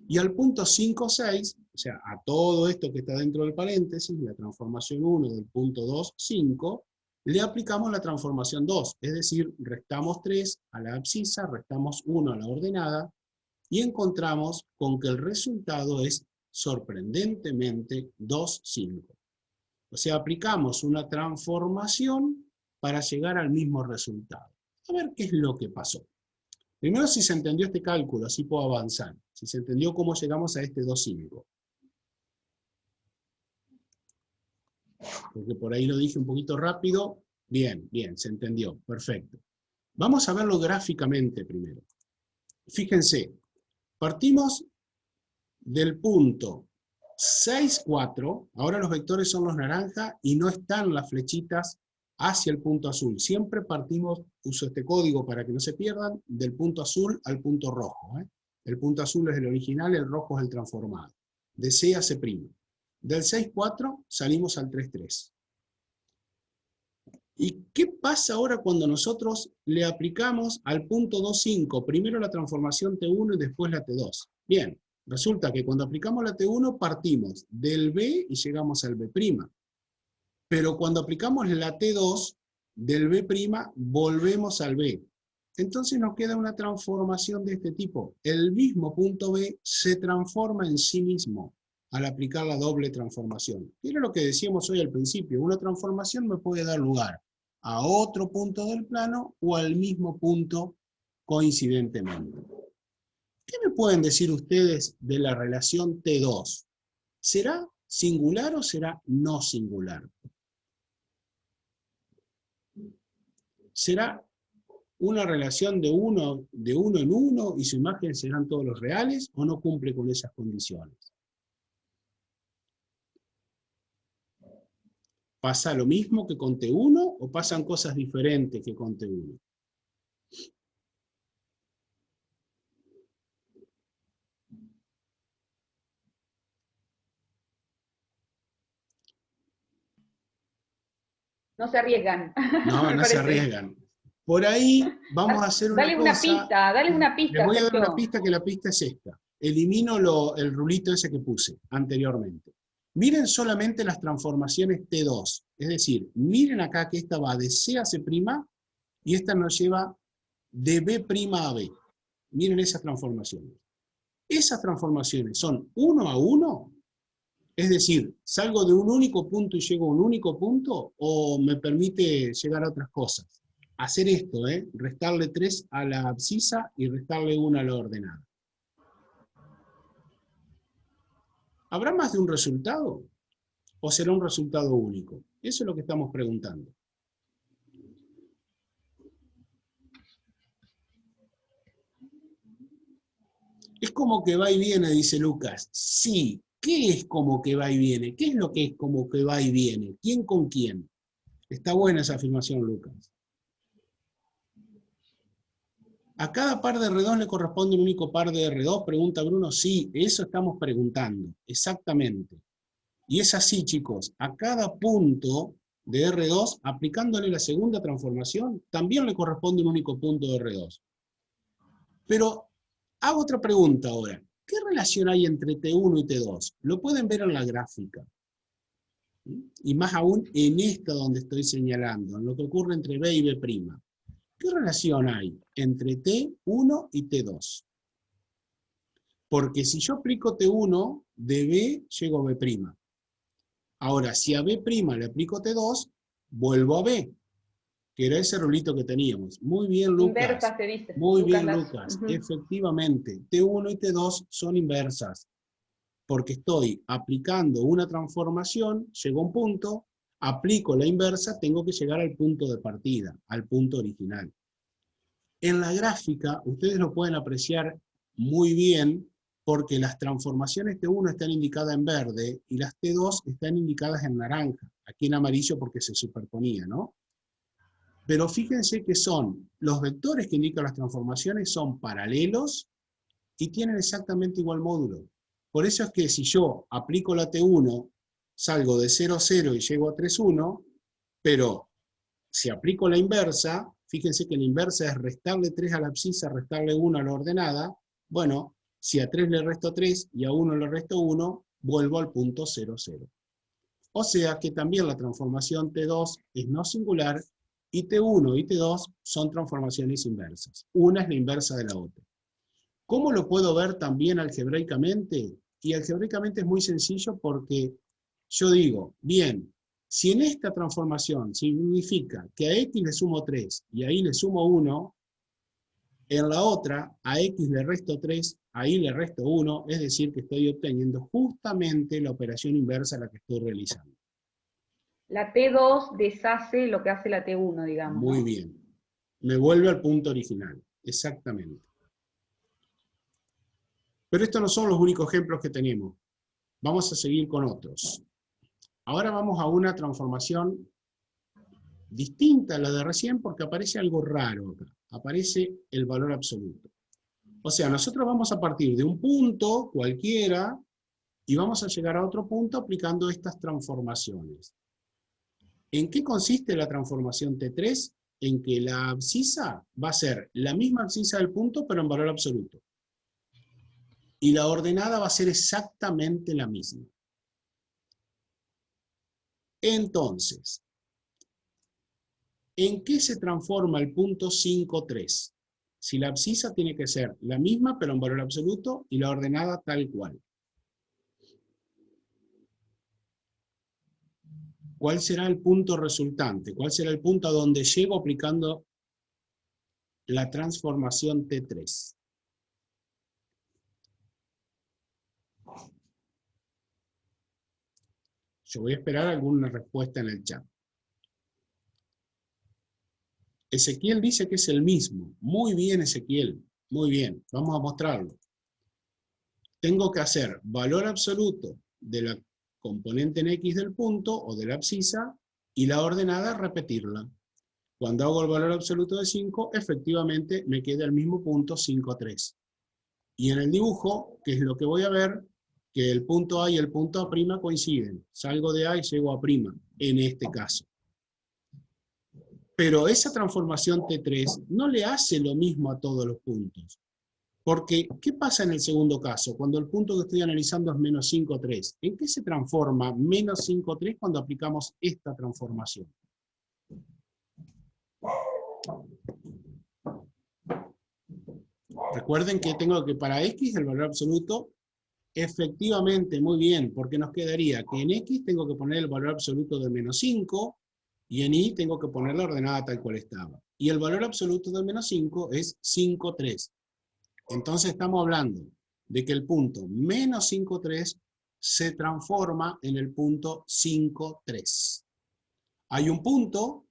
Y al punto 5, 6, o sea, a todo esto que está dentro del paréntesis, la transformación 1 del punto 2, 5, le aplicamos la transformación 2, es decir, restamos 3 a la abscisa, restamos 1 a la ordenada, y encontramos con que el resultado es, sorprendentemente, 2, 5. O sea, aplicamos una transformación para llegar al mismo resultado. A ver qué es lo que pasó. Primero, si se entendió este cálculo, así puedo avanzar. Si se entendió cómo llegamos a este 2, 5. Porque por ahí lo dije un poquito rápido. Bien, bien, se entendió. Perfecto. Vamos a verlo gráficamente primero. Fíjense, partimos del punto 6, 4. Ahora los vectores son los naranja y no están las flechitas hacia el punto azul. Siempre partimos, uso este código para que no se pierdan, del punto azul al punto rojo. El punto azul es el original, el rojo es el transformado. De C a C'. Del 6, 4 salimos al 3, 3. ¿Y qué pasa ahora cuando nosotros le aplicamos al punto 2, 5, primero la transformación T1 y después la T2? Bien, resulta que cuando aplicamos la T1 partimos del B y llegamos al B'. Pero cuando aplicamos la T2, del B' volvemos al B. Entonces nos queda una transformación de este tipo. El mismo punto B se transforma en sí mismo al aplicar la doble transformación. Y era lo que decíamos hoy al principio, una transformación me puede dar lugar a otro punto del plano o al mismo punto coincidentemente. ¿Qué me pueden decir ustedes de la relación T2? ¿Será singular o será no singular? ¿Será una relación de uno en uno y su imagen serán todos los reales o no cumple con esas condiciones? ¿Pasa lo mismo que con T1 o pasan cosas diferentes que con T1? No se arriesgan. No, no se arriesgan. Por ahí vamos a hacer una cosa. Dale una pista. Les voy a dar Sergio. una pista, que la pista es esta. Elimino el rulito ese que puse anteriormente. Miren solamente las transformaciones T2. Es decir, miren acá que esta va de C a C' y esta nos lleva de B' a B. Miren esas transformaciones. Esas transformaciones son 1 a 1. Es decir, ¿salgo de un único punto y llego a un único punto? ¿O me permite llegar a otras cosas? Hacer esto, restarle 3 a la abscisa y restarle 1 a la ordenada. ¿Habrá más de un resultado? ¿O será un resultado único? Eso es lo que estamos preguntando. Es como que va y viene, dice Lucas. Sí, ¿qué es como que va y viene? ¿Qué es lo que es como que va y viene? ¿Quién con quién? Está buena esa afirmación, Lucas. ¿A cada par de R2 le corresponde un único par de R2? Pregunta Bruno. Sí, eso estamos preguntando, exactamente. Y es así, chicos, a cada punto de R2, aplicándole la segunda transformación, también le corresponde un único punto de R2. Pero hago otra pregunta ahora. ¿Qué relación hay entre T1 y T2? Lo pueden ver en la gráfica. Y más aún en esta donde estoy señalando, en lo que ocurre entre B y B'. ¿Qué relación hay entre T1 y T2? Porque si yo aplico T1, de B llego a B'. Ahora, si a B' le aplico T2, vuelvo a B, que era ese rulito que teníamos. Muy bien, Lucas. Inversas, te dice. Muy bien, Lucas. Efectivamente, T1 y T2 son inversas, porque estoy aplicando una transformación, llego a un punto, aplico la inversa, tengo que llegar al punto de partida, al punto original. En la gráfica, ustedes lo pueden apreciar muy bien, porque las transformaciones T1 están indicadas en verde y las T2 están indicadas en naranja, aquí en amarillo porque se superponía, ¿no? Pero fíjense que los vectores que indican las transformaciones son paralelos y tienen exactamente igual módulo. Por eso es que si yo aplico la T1, salgo de 0, 0 y llego a 3, 1, pero si aplico la inversa, fíjense que la inversa es restarle 3 a la abscisa, restarle 1 a la ordenada. Bueno, si a 3 le resto 3 y a 1 le resto 1, vuelvo al punto 0, 0. O sea que también la transformación T2 es no singular y T1 y T2 son transformaciones inversas. Una es la inversa de la otra. ¿Cómo lo puedo ver también algebraicamente? Y algebraicamente es muy sencillo porque yo digo, bien, si en esta transformación significa que a X le sumo 3 y a Y le sumo 1, en la otra a X le resto 3, a Y le resto 1, es decir, que estoy obteniendo justamente la operación inversa a la que estoy realizando. La T2 deshace lo que hace la T1, digamos. Muy bien. Me vuelve al punto original, exactamente. Pero estos no son los únicos ejemplos que tenemos. Vamos a seguir con otros. Ahora vamos a una transformación distinta a la de recién porque aparece algo raro acá. Aparece el valor absoluto. O sea, nosotros vamos a partir de un punto cualquiera y vamos a llegar a otro punto aplicando estas transformaciones. ¿En qué consiste la transformación T3? En que la abscisa va a ser la misma abscisa del punto, pero en valor absoluto. Y la ordenada va a ser exactamente la misma. Entonces, ¿en qué se transforma el punto 5, 3? Si la abscisa tiene que ser la misma, pero en valor absoluto, y la ordenada tal cual. ¿Cuál será el punto resultante? ¿Cuál será el punto a donde llego aplicando la transformación T3? Yo voy a esperar alguna respuesta en el chat. Ezequiel dice que es el mismo. Muy bien, Ezequiel. Muy bien. Vamos a mostrarlo. Tengo que hacer valor absoluto de la componente en X del punto o de la abscisa y la ordenada repetirla. Cuando hago el valor absoluto de 5, efectivamente me queda el mismo punto 5, 3. Y en el dibujo, que es lo que voy a ver, que el punto A y el punto A' coinciden. Salgo de A y llego a A', en este caso. Pero esa transformación T3 no le hace lo mismo a todos los puntos. Porque, ¿qué pasa en el segundo caso? Cuando el punto que estoy analizando es menos 5, 3. ¿En qué se transforma menos 5, 3 cuando aplicamos esta transformación? Recuerden que tengo que para X el valor absoluto, efectivamente, muy bien, porque nos quedaría que en X tengo que poner el valor absoluto de menos 5, y en Y tengo que poner la ordenada tal cual estaba. Y el valor absoluto de menos 5 es 5, 3. Entonces estamos hablando de que el punto menos 5, 3 se transforma en el punto 5, 3. Hay un punto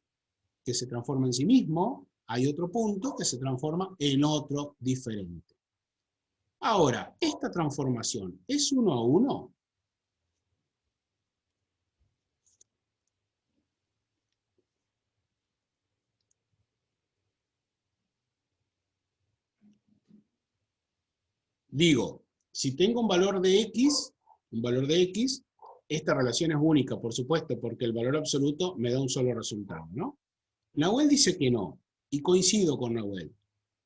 que se transforma en sí mismo, hay otro punto que se transforma en otro diferente. Ahora, ¿esta transformación es 1 a 1? Digo, si tengo un valor de x, esta relación es única, por supuesto, porque el valor absoluto me da un solo resultado, ¿no? Nahuel dice que no, y coincido con Nahuel,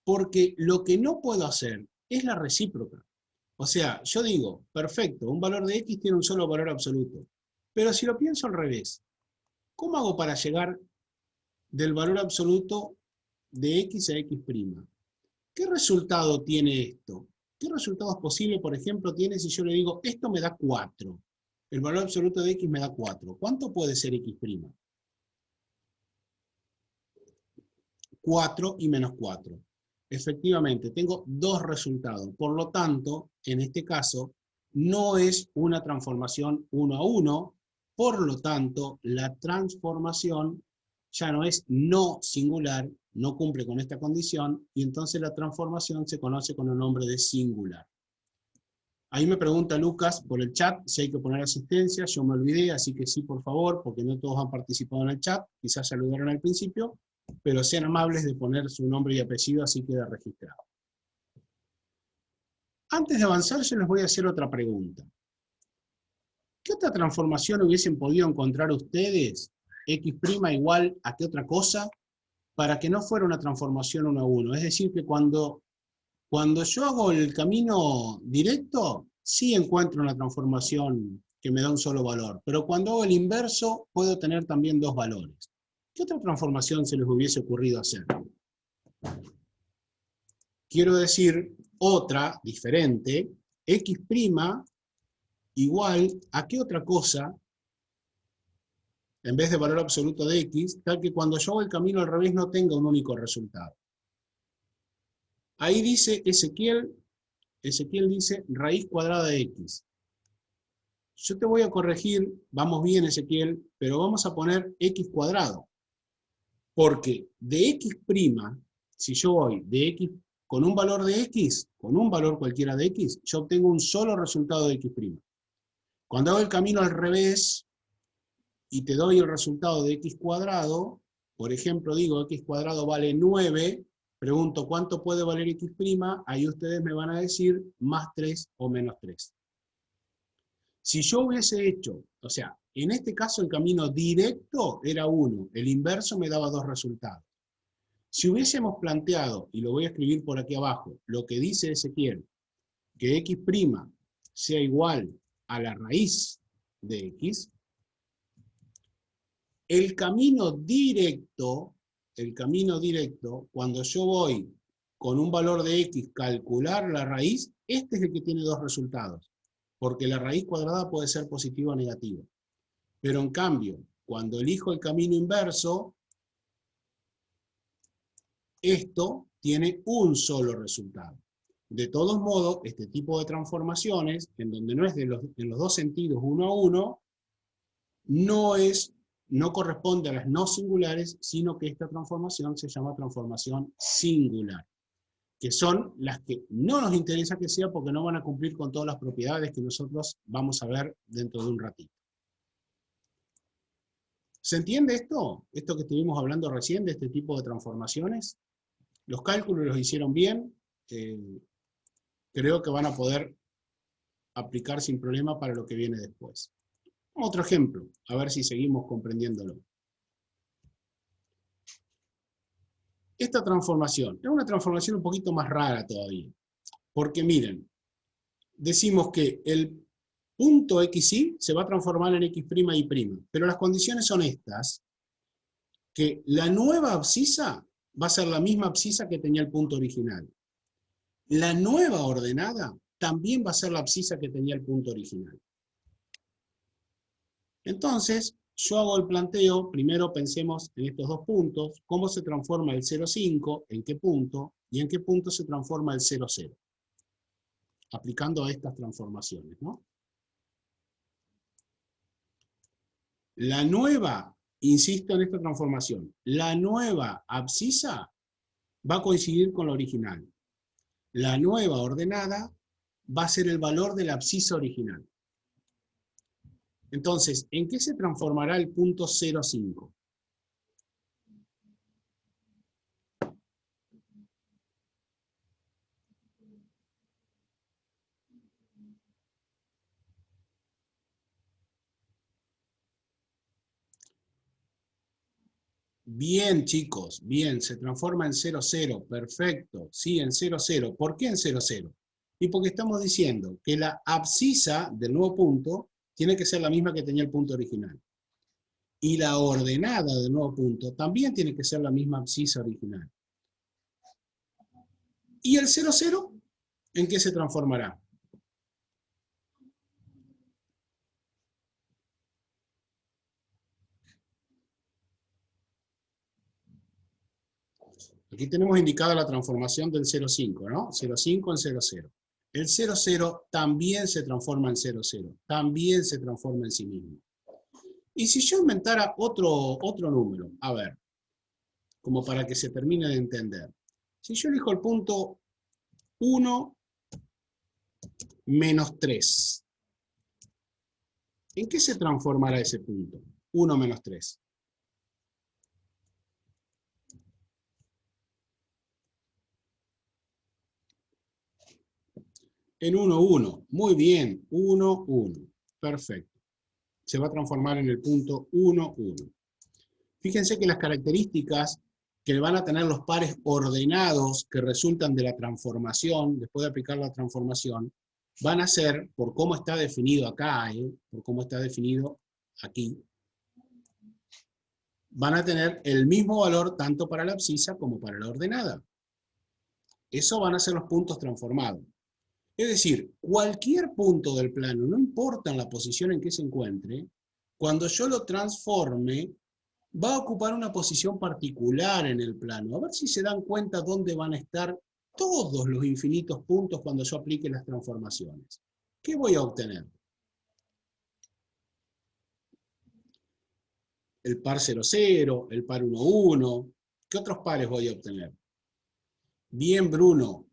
porque lo que no puedo hacer es la recíproca. O sea, yo digo, perfecto, un valor de x tiene un solo valor absoluto, pero si lo pienso al revés, ¿cómo hago para llegar del valor absoluto de x a x'? ¿Qué resultado tiene esto? ¿Qué resultados posibles, por ejemplo, tiene si yo le digo, esto me da 4? El valor absoluto de x me da 4. ¿Cuánto puede ser x'? 4 y menos 4. Efectivamente, tengo dos resultados. Por lo tanto, en este caso, no es una transformación 1 a 1. Por lo tanto, la transformación ya no es no singular, no cumple con esta condición, y entonces la transformación se conoce con el nombre de singular. Ahí me pregunta Lucas por el chat si hay que poner asistencia, yo me olvidé, así que sí, por favor, porque no todos han participado en el chat, quizás saludaron al principio, pero sean amables de poner su nombre y apellido, así queda registrado. Antes de avanzar, yo les voy a hacer otra pregunta. ¿Qué otra transformación hubiesen podido encontrar ustedes, x' igual a qué otra cosa, para que no fuera una transformación 1 a 1? Es decir, que cuando yo hago el camino directo, sí encuentro una transformación que me da un solo valor, pero cuando hago el inverso, puedo tener también dos valores. ¿Qué otra transformación se les hubiese ocurrido hacer? Quiero decir, otra, diferente, x' igual a qué otra cosa, en vez de valor absoluto de x, tal que cuando yo hago el camino al revés no tenga un único resultado. Ahí dice Ezequiel dice raíz cuadrada de x. Yo te voy a corregir, vamos bien Ezequiel, pero vamos a poner x cuadrado. Porque de x', si yo voy de x con un valor de x, con un valor cualquiera de x, yo obtengo un solo resultado de x'. Cuando hago el camino al revés y te doy el resultado de x cuadrado, por ejemplo, digo x cuadrado vale 9, pregunto cuánto puede valer x', ahí ustedes me van a decir más 3 o menos 3. Si yo hubiese hecho, o sea, en este caso el camino directo era 1, el inverso me daba 2 resultados. Si hubiésemos planteado, y lo voy a escribir por aquí abajo, lo que dice Ezequiel, que x' sea igual a la raíz de x, el camino directo, cuando yo voy con un valor de x, calcular la raíz, este es el que tiene dos resultados, porque la raíz cuadrada puede ser positiva o negativa. Pero en cambio, cuando elijo el camino inverso, esto tiene un solo resultado. De todos modos, este tipo de transformaciones, en donde no es en los dos sentidos 1 a 1, no corresponde a las no singulares, sino que esta transformación se llama transformación singular, que son las que no nos interesa que sea porque no van a cumplir con todas las propiedades que nosotros vamos a ver dentro de un ratito. ¿Se entiende esto? Esto que estuvimos hablando recién de este tipo de transformaciones. Los cálculos los hicieron bien. Creo que van a poder aplicar sin problema para lo que viene después. Otro ejemplo, a ver si seguimos comprendiéndolo. Esta transformación es una transformación un poquito más rara todavía. Porque miren, decimos que el punto xy se va a transformar en x' y', pero las condiciones son estas, que la nueva abscisa va a ser la misma abscisa que tenía el punto original. La nueva ordenada también va a ser la abscisa que tenía el punto original. Entonces, yo hago el planteo, primero pensemos en estos dos puntos, cómo se transforma el 0,5, en qué punto, y en qué punto se transforma el 0,0. Aplicando estas transformaciones, ¿no? La nueva insisto en esta transformación, la nueva abscisa va a coincidir con la original. La nueva ordenada va a ser el valor de la abscisa original. Entonces, ¿en qué se transformará el punto 0,5? Bien, chicos, bien, se transforma en 0,0, perfecto, sí, en 0,0. ¿Por qué en 0,0? Y porque estamos diciendo que la abscisa del nuevo punto tiene que ser la misma que tenía el punto original. Y la ordenada del nuevo punto también tiene que ser la misma abscisa original. ¿Y el 0,0? ¿En qué se transformará? Aquí tenemos indicada la transformación del 0,5, ¿no? 0,5 en 0,0. El 0,0 también se transforma en 0,0, también se transforma en sí mismo. Y si yo inventara otro número, a ver, como para que se termine de entender. Si yo elijo el punto 1 menos 3, ¿en qué se transformará ese punto? 1 menos 3. En 1, 1. Muy bien, 1, 1. Perfecto. Se va a transformar en el punto 1, 1. Fíjense que las características que van a tener los pares ordenados que resultan de la transformación, después de aplicar la transformación, van a ser, por cómo está definido acá, por cómo está definido aquí, van a tener el mismo valor tanto para la abscisa como para la ordenada. Eso van a ser los puntos transformados. Es decir, cualquier punto del plano, no importa en la posición en que se encuentre, cuando yo lo transforme, va a ocupar una posición particular en el plano. A ver si se dan cuenta dónde van a estar todos los infinitos puntos cuando yo aplique las transformaciones. ¿Qué voy a obtener? El par 0,0, el par 1,1. ¿Qué otros pares voy a obtener? Bien, Bruno,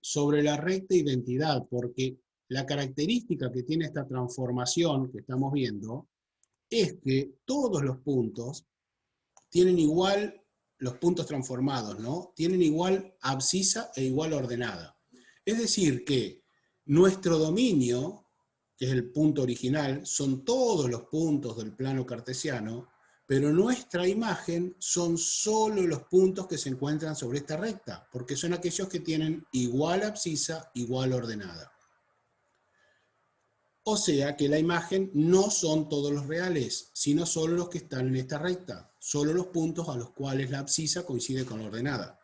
sobre la recta identidad, porque la característica que tiene esta transformación que estamos viendo es que todos los puntos tienen igual, los puntos transformados, ¿no? Tienen igual abscisa e igual ordenada. Es decir que nuestro dominio, que es el punto original, son todos los puntos del plano cartesiano, pero nuestra imagen son solo los puntos que se encuentran sobre esta recta, porque son aquellos que tienen igual abscisa, igual ordenada. O sea que la imagen no son todos los reales, sino solo los que están en esta recta, solo los puntos a los cuales la abscisa coincide con la ordenada.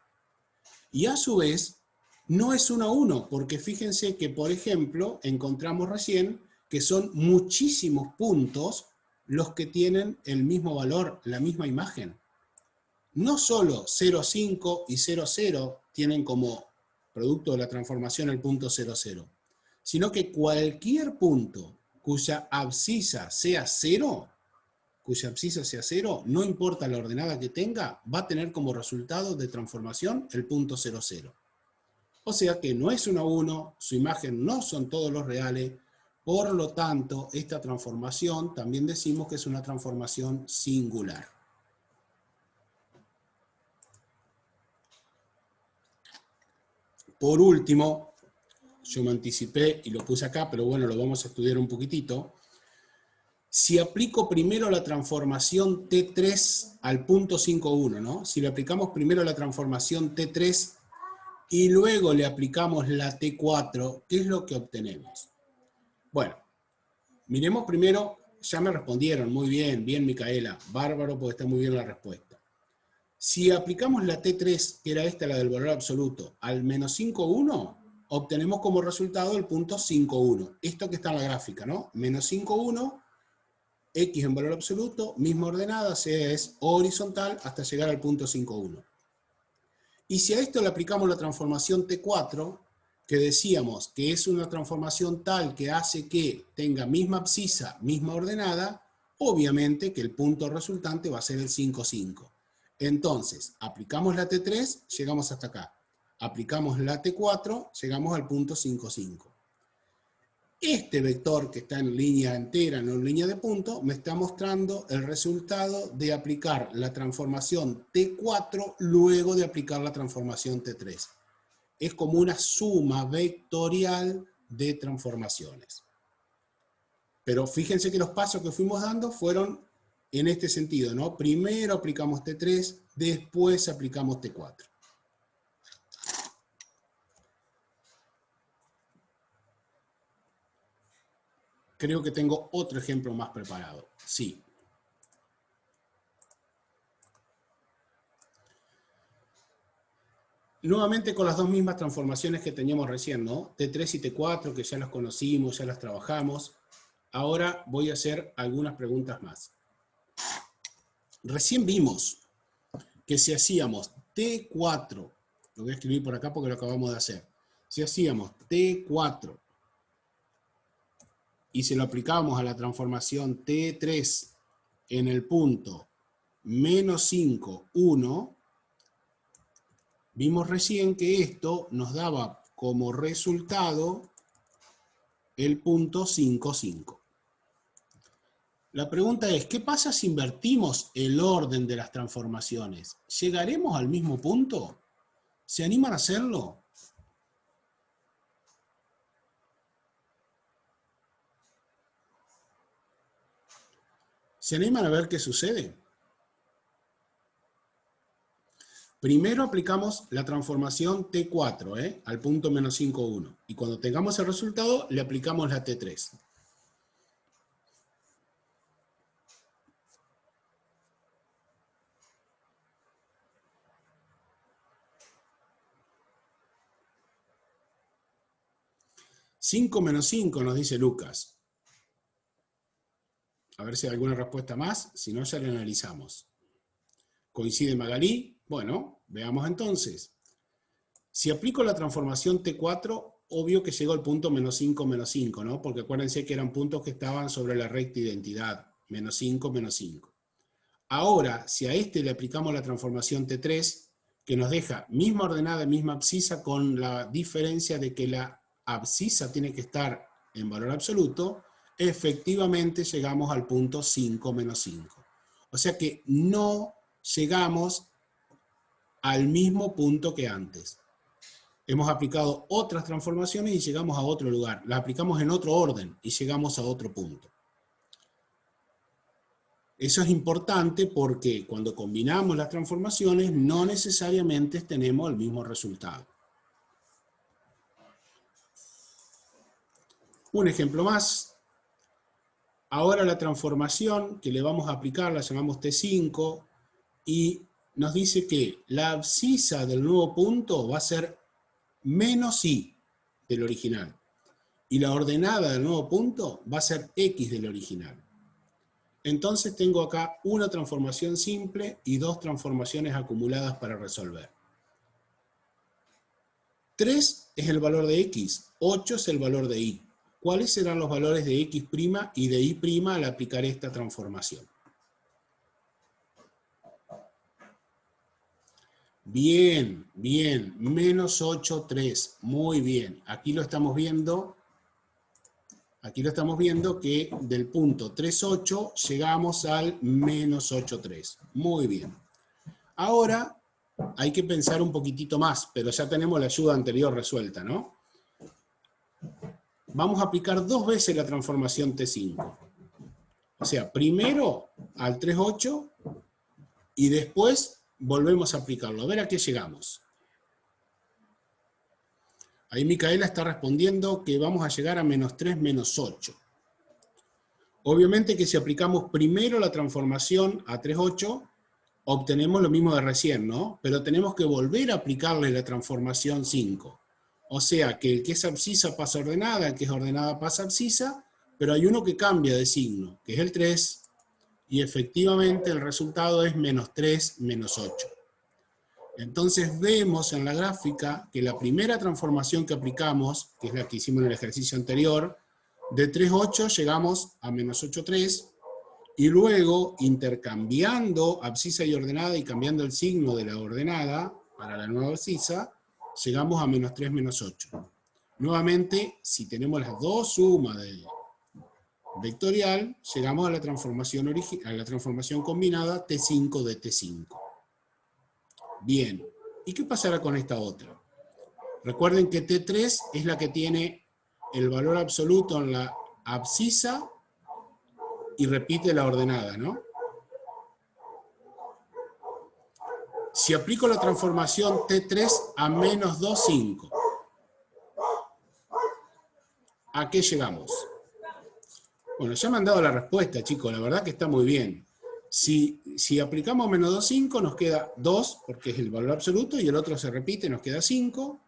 Y a su vez, no es 1 a 1, porque fíjense que, por ejemplo, encontramos recién que son muchísimos puntos los que tienen el mismo valor, la misma imagen. No solo 0,5 y 0,0 tienen como producto de la transformación el punto 0,0, sino que cualquier punto cuya abscisa sea 0, no importa la ordenada que tenga, va a tener como resultado de transformación el punto 0,0. O sea que no es 1 a 1, su imagen no son todos los reales, por lo tanto, esta transformación también decimos que es una transformación singular. Por último, yo me anticipé y lo puse acá, pero bueno, lo vamos a estudiar un poquitito. Si aplico primero la transformación T3 al punto 5,1, ¿no? Si le aplicamos primero la transformación T3 y luego le aplicamos la T4, ¿qué es lo que obtenemos? Bueno, miremos primero, ya me respondieron, muy bien, bien Micaela, bárbaro porque está muy bien la respuesta. Si aplicamos la T3, que era esta, la del valor absoluto, al menos 5,1, obtenemos como resultado el punto 5,1. Esto que está en la gráfica, ¿no? Menos 5,1, X en valor absoluto, misma ordenada, es horizontal hasta llegar al punto 5,1. Y si a esto le aplicamos la transformación T4, que decíamos que es una transformación tal que hace que tenga misma abscisa, misma ordenada, obviamente que el punto resultante va a ser el 5, 5. Entonces, aplicamos la T3, llegamos hasta acá. Aplicamos la T4, llegamos al punto 5, 5. Este vector que está en línea entera, no en línea de punto, me está mostrando el resultado de aplicar la transformación T4 luego de aplicar la transformación T3. Es como una suma vectorial de transformaciones. Pero fíjense que los pasos que fuimos dando fueron en este sentido, ¿no? Primero aplicamos T3, después aplicamos T4. Creo que tengo otro ejemplo más preparado. Sí. Nuevamente con las dos mismas transformaciones que teníamos recién, ¿no? T3 y T4, que ya las conocimos, ya las trabajamos. Ahora voy a hacer algunas preguntas más. Recién vimos que si hacíamos T4, lo voy a escribir por acá porque lo acabamos de hacer. Si hacíamos T4 y se lo aplicábamos a la transformación T3 en el punto menos 5, 1, vimos recién que esto nos daba como resultado el punto 5, 5. La pregunta es, ¿qué pasa si invertimos el orden de las transformaciones? ¿Llegaremos al mismo punto? ¿Se animan a hacerlo? ¿Se animan a ver qué sucede? Primero aplicamos la transformación T4, al punto menos 5, 1. Y cuando tengamos el resultado, le aplicamos la T3. «5 menos 5», nos dice Lucas. A ver si hay alguna respuesta más, si no ya la analizamos. ¿Coincide Magalí? Bueno, veamos entonces. Si aplico la transformación T4, obvio que llego al punto menos 5, menos 5, ¿no? Porque acuérdense que eran puntos que estaban sobre la recta identidad. Menos 5, menos 5. Ahora, si a este le aplicamos la transformación T3, que nos deja misma ordenada, misma abscisa, con la diferencia de que la abscisa tiene que estar en valor absoluto, efectivamente llegamos al punto 5 menos 5. O sea que no llegamos al mismo punto que antes. Hemos aplicado otras transformaciones y llegamos a otro lugar. Las aplicamos en otro orden y llegamos a otro punto. Eso es importante porque cuando combinamos las transformaciones no necesariamente tenemos el mismo resultado. Un ejemplo más. Ahora la transformación que le vamos a aplicar la llamamos T5 y nos dice que la abscisa del nuevo punto va a ser menos y del original. Y la ordenada del nuevo punto va a ser x del original. Entonces tengo acá una transformación simple y dos transformaciones acumuladas para resolver. 3 es el valor de x, 8 es el valor de y. ¿Cuáles serán los valores de x' y de y' al aplicar esta transformación? Bien, bien, menos 8, 3, muy bien. Aquí lo estamos viendo que del punto 3, 8 llegamos al menos 8, 3. Muy bien. Ahora hay que pensar un poquitito más, pero ya tenemos la ayuda anterior resuelta, ¿no? Vamos a aplicar dos veces la transformación T5. O sea, primero al 3, 8 y después volvemos a aplicarlo. A ver a qué llegamos. Ahí Micaela está respondiendo que vamos a llegar a menos 3, menos 8. Obviamente que si aplicamos primero la transformación a 3, 8, obtenemos lo mismo de recién, ¿no? Pero tenemos que volver a aplicarle la transformación 5. O sea, que el que es abscisa pasa ordenada, el que es ordenada pasa abscisa, pero hay uno que cambia de signo, que es el 3, y efectivamente el resultado es menos 3, menos 8. Entonces vemos en la gráfica que la primera transformación que aplicamos, que es la que hicimos en el ejercicio anterior, de 3, 8 llegamos a menos 8, 3, Y luego, intercambiando abscisa y ordenada y cambiando el signo de la ordenada para la nueva abscisa, llegamos a menos 3 menos 8. Nuevamente, si tenemos las dos sumas de vectorial, llegamos a la transformación combinada T5 de T5. Bien, ¿y qué pasará con esta otra? Recuerden que T3 es la que tiene el valor absoluto en la abscisa y repite la ordenada, ¿no? Si aplico la transformación T3 a menos 2, 5, ¿a qué llegamos? Bueno, ya me han dado la respuesta, chicos, la verdad que está muy bien. Si aplicamos menos 2, 5, nos queda 2, porque es el valor absoluto, y el otro se repite, nos queda 5.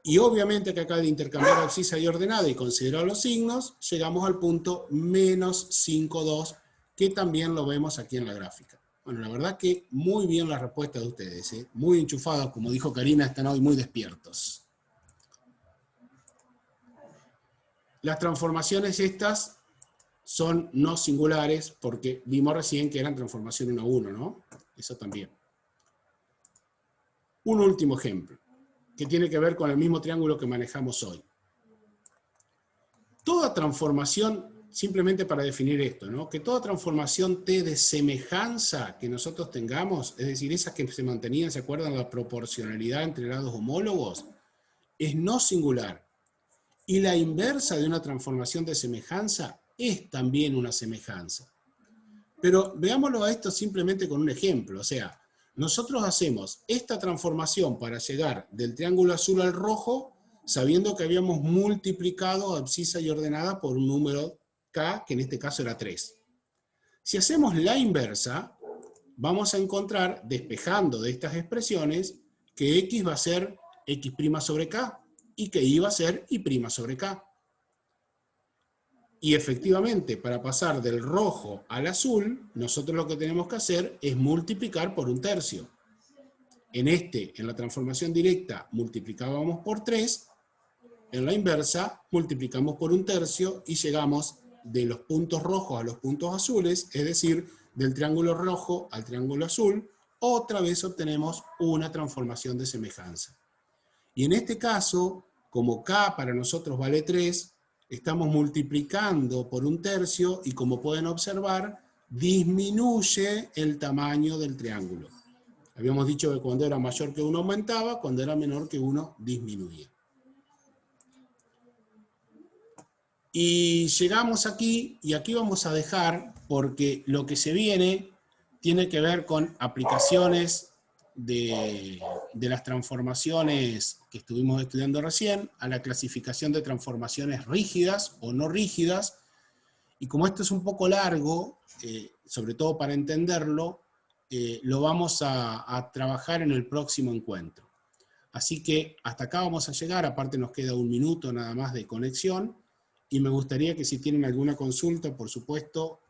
Y obviamente que acá de intercambiar abscisa y ordenada y considerar los signos, llegamos al punto menos 5, 2, que también lo vemos aquí en la gráfica. Bueno, la verdad que muy bien la respuesta de ustedes, ¿eh? Muy enchufados, como dijo Karina, están hoy muy despiertos. Las transformaciones estas son no singulares, porque vimos recién que eran transformación 1 a 1, ¿no? Eso también. Un último ejemplo, que tiene que ver con el mismo triángulo que manejamos hoy. Toda transformación, simplemente para definir esto, ¿no? Que toda transformación T de semejanza que nosotros tengamos, es decir, esas que se mantenían, ¿se acuerdan? La proporcionalidad entre lados homólogos, es no singular. Y la inversa de una transformación de semejanza es también una semejanza. Pero veámoslo a esto simplemente con un ejemplo. O sea, nosotros hacemos esta transformación para llegar del triángulo azul al rojo, sabiendo que habíamos multiplicado abscisa y ordenada por un número K, que en este caso era 3. Si hacemos la inversa, vamos a encontrar, despejando de estas expresiones, que X va a ser X' sobre K, y que Y va a ser Y' sobre K. Y efectivamente, para pasar del rojo al azul, nosotros lo que tenemos que hacer es multiplicar por un tercio. En la transformación directa, multiplicábamos por 3, en la inversa, multiplicamos por un tercio y llegamos de los puntos rojos a los puntos azules, es decir, del triángulo rojo al triángulo azul, otra vez obtenemos una transformación de semejanza. Y en este caso, como K para nosotros vale 3, estamos multiplicando por un tercio y como pueden observar, disminuye el tamaño del triángulo. Habíamos dicho que cuando era mayor que 1 aumentaba, cuando era menor que 1 disminuía. Y llegamos aquí, y aquí vamos a dejar, porque lo que se viene tiene que ver con aplicaciones de las transformaciones que estuvimos estudiando recién, a la clasificación de transformaciones rígidas o no rígidas, y como esto es un poco largo, sobre todo para entenderlo, lo vamos a trabajar en el próximo encuentro. Así que hasta acá vamos a llegar, aparte nos queda un minuto nada más de conexión, y me gustaría que si tienen alguna consulta, por supuesto,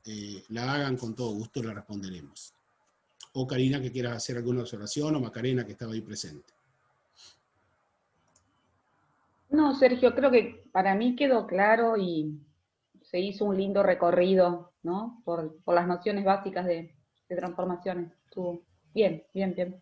la hagan con todo gusto, la responderemos. O Karina, que quiera hacer alguna observación, o Macarena, que estaba ahí presente. No, Sergio, creo que para mí quedó claro y se hizo un lindo recorrido, ¿no? Por las nociones básicas de transformaciones. Estuvo bien, bien, bien.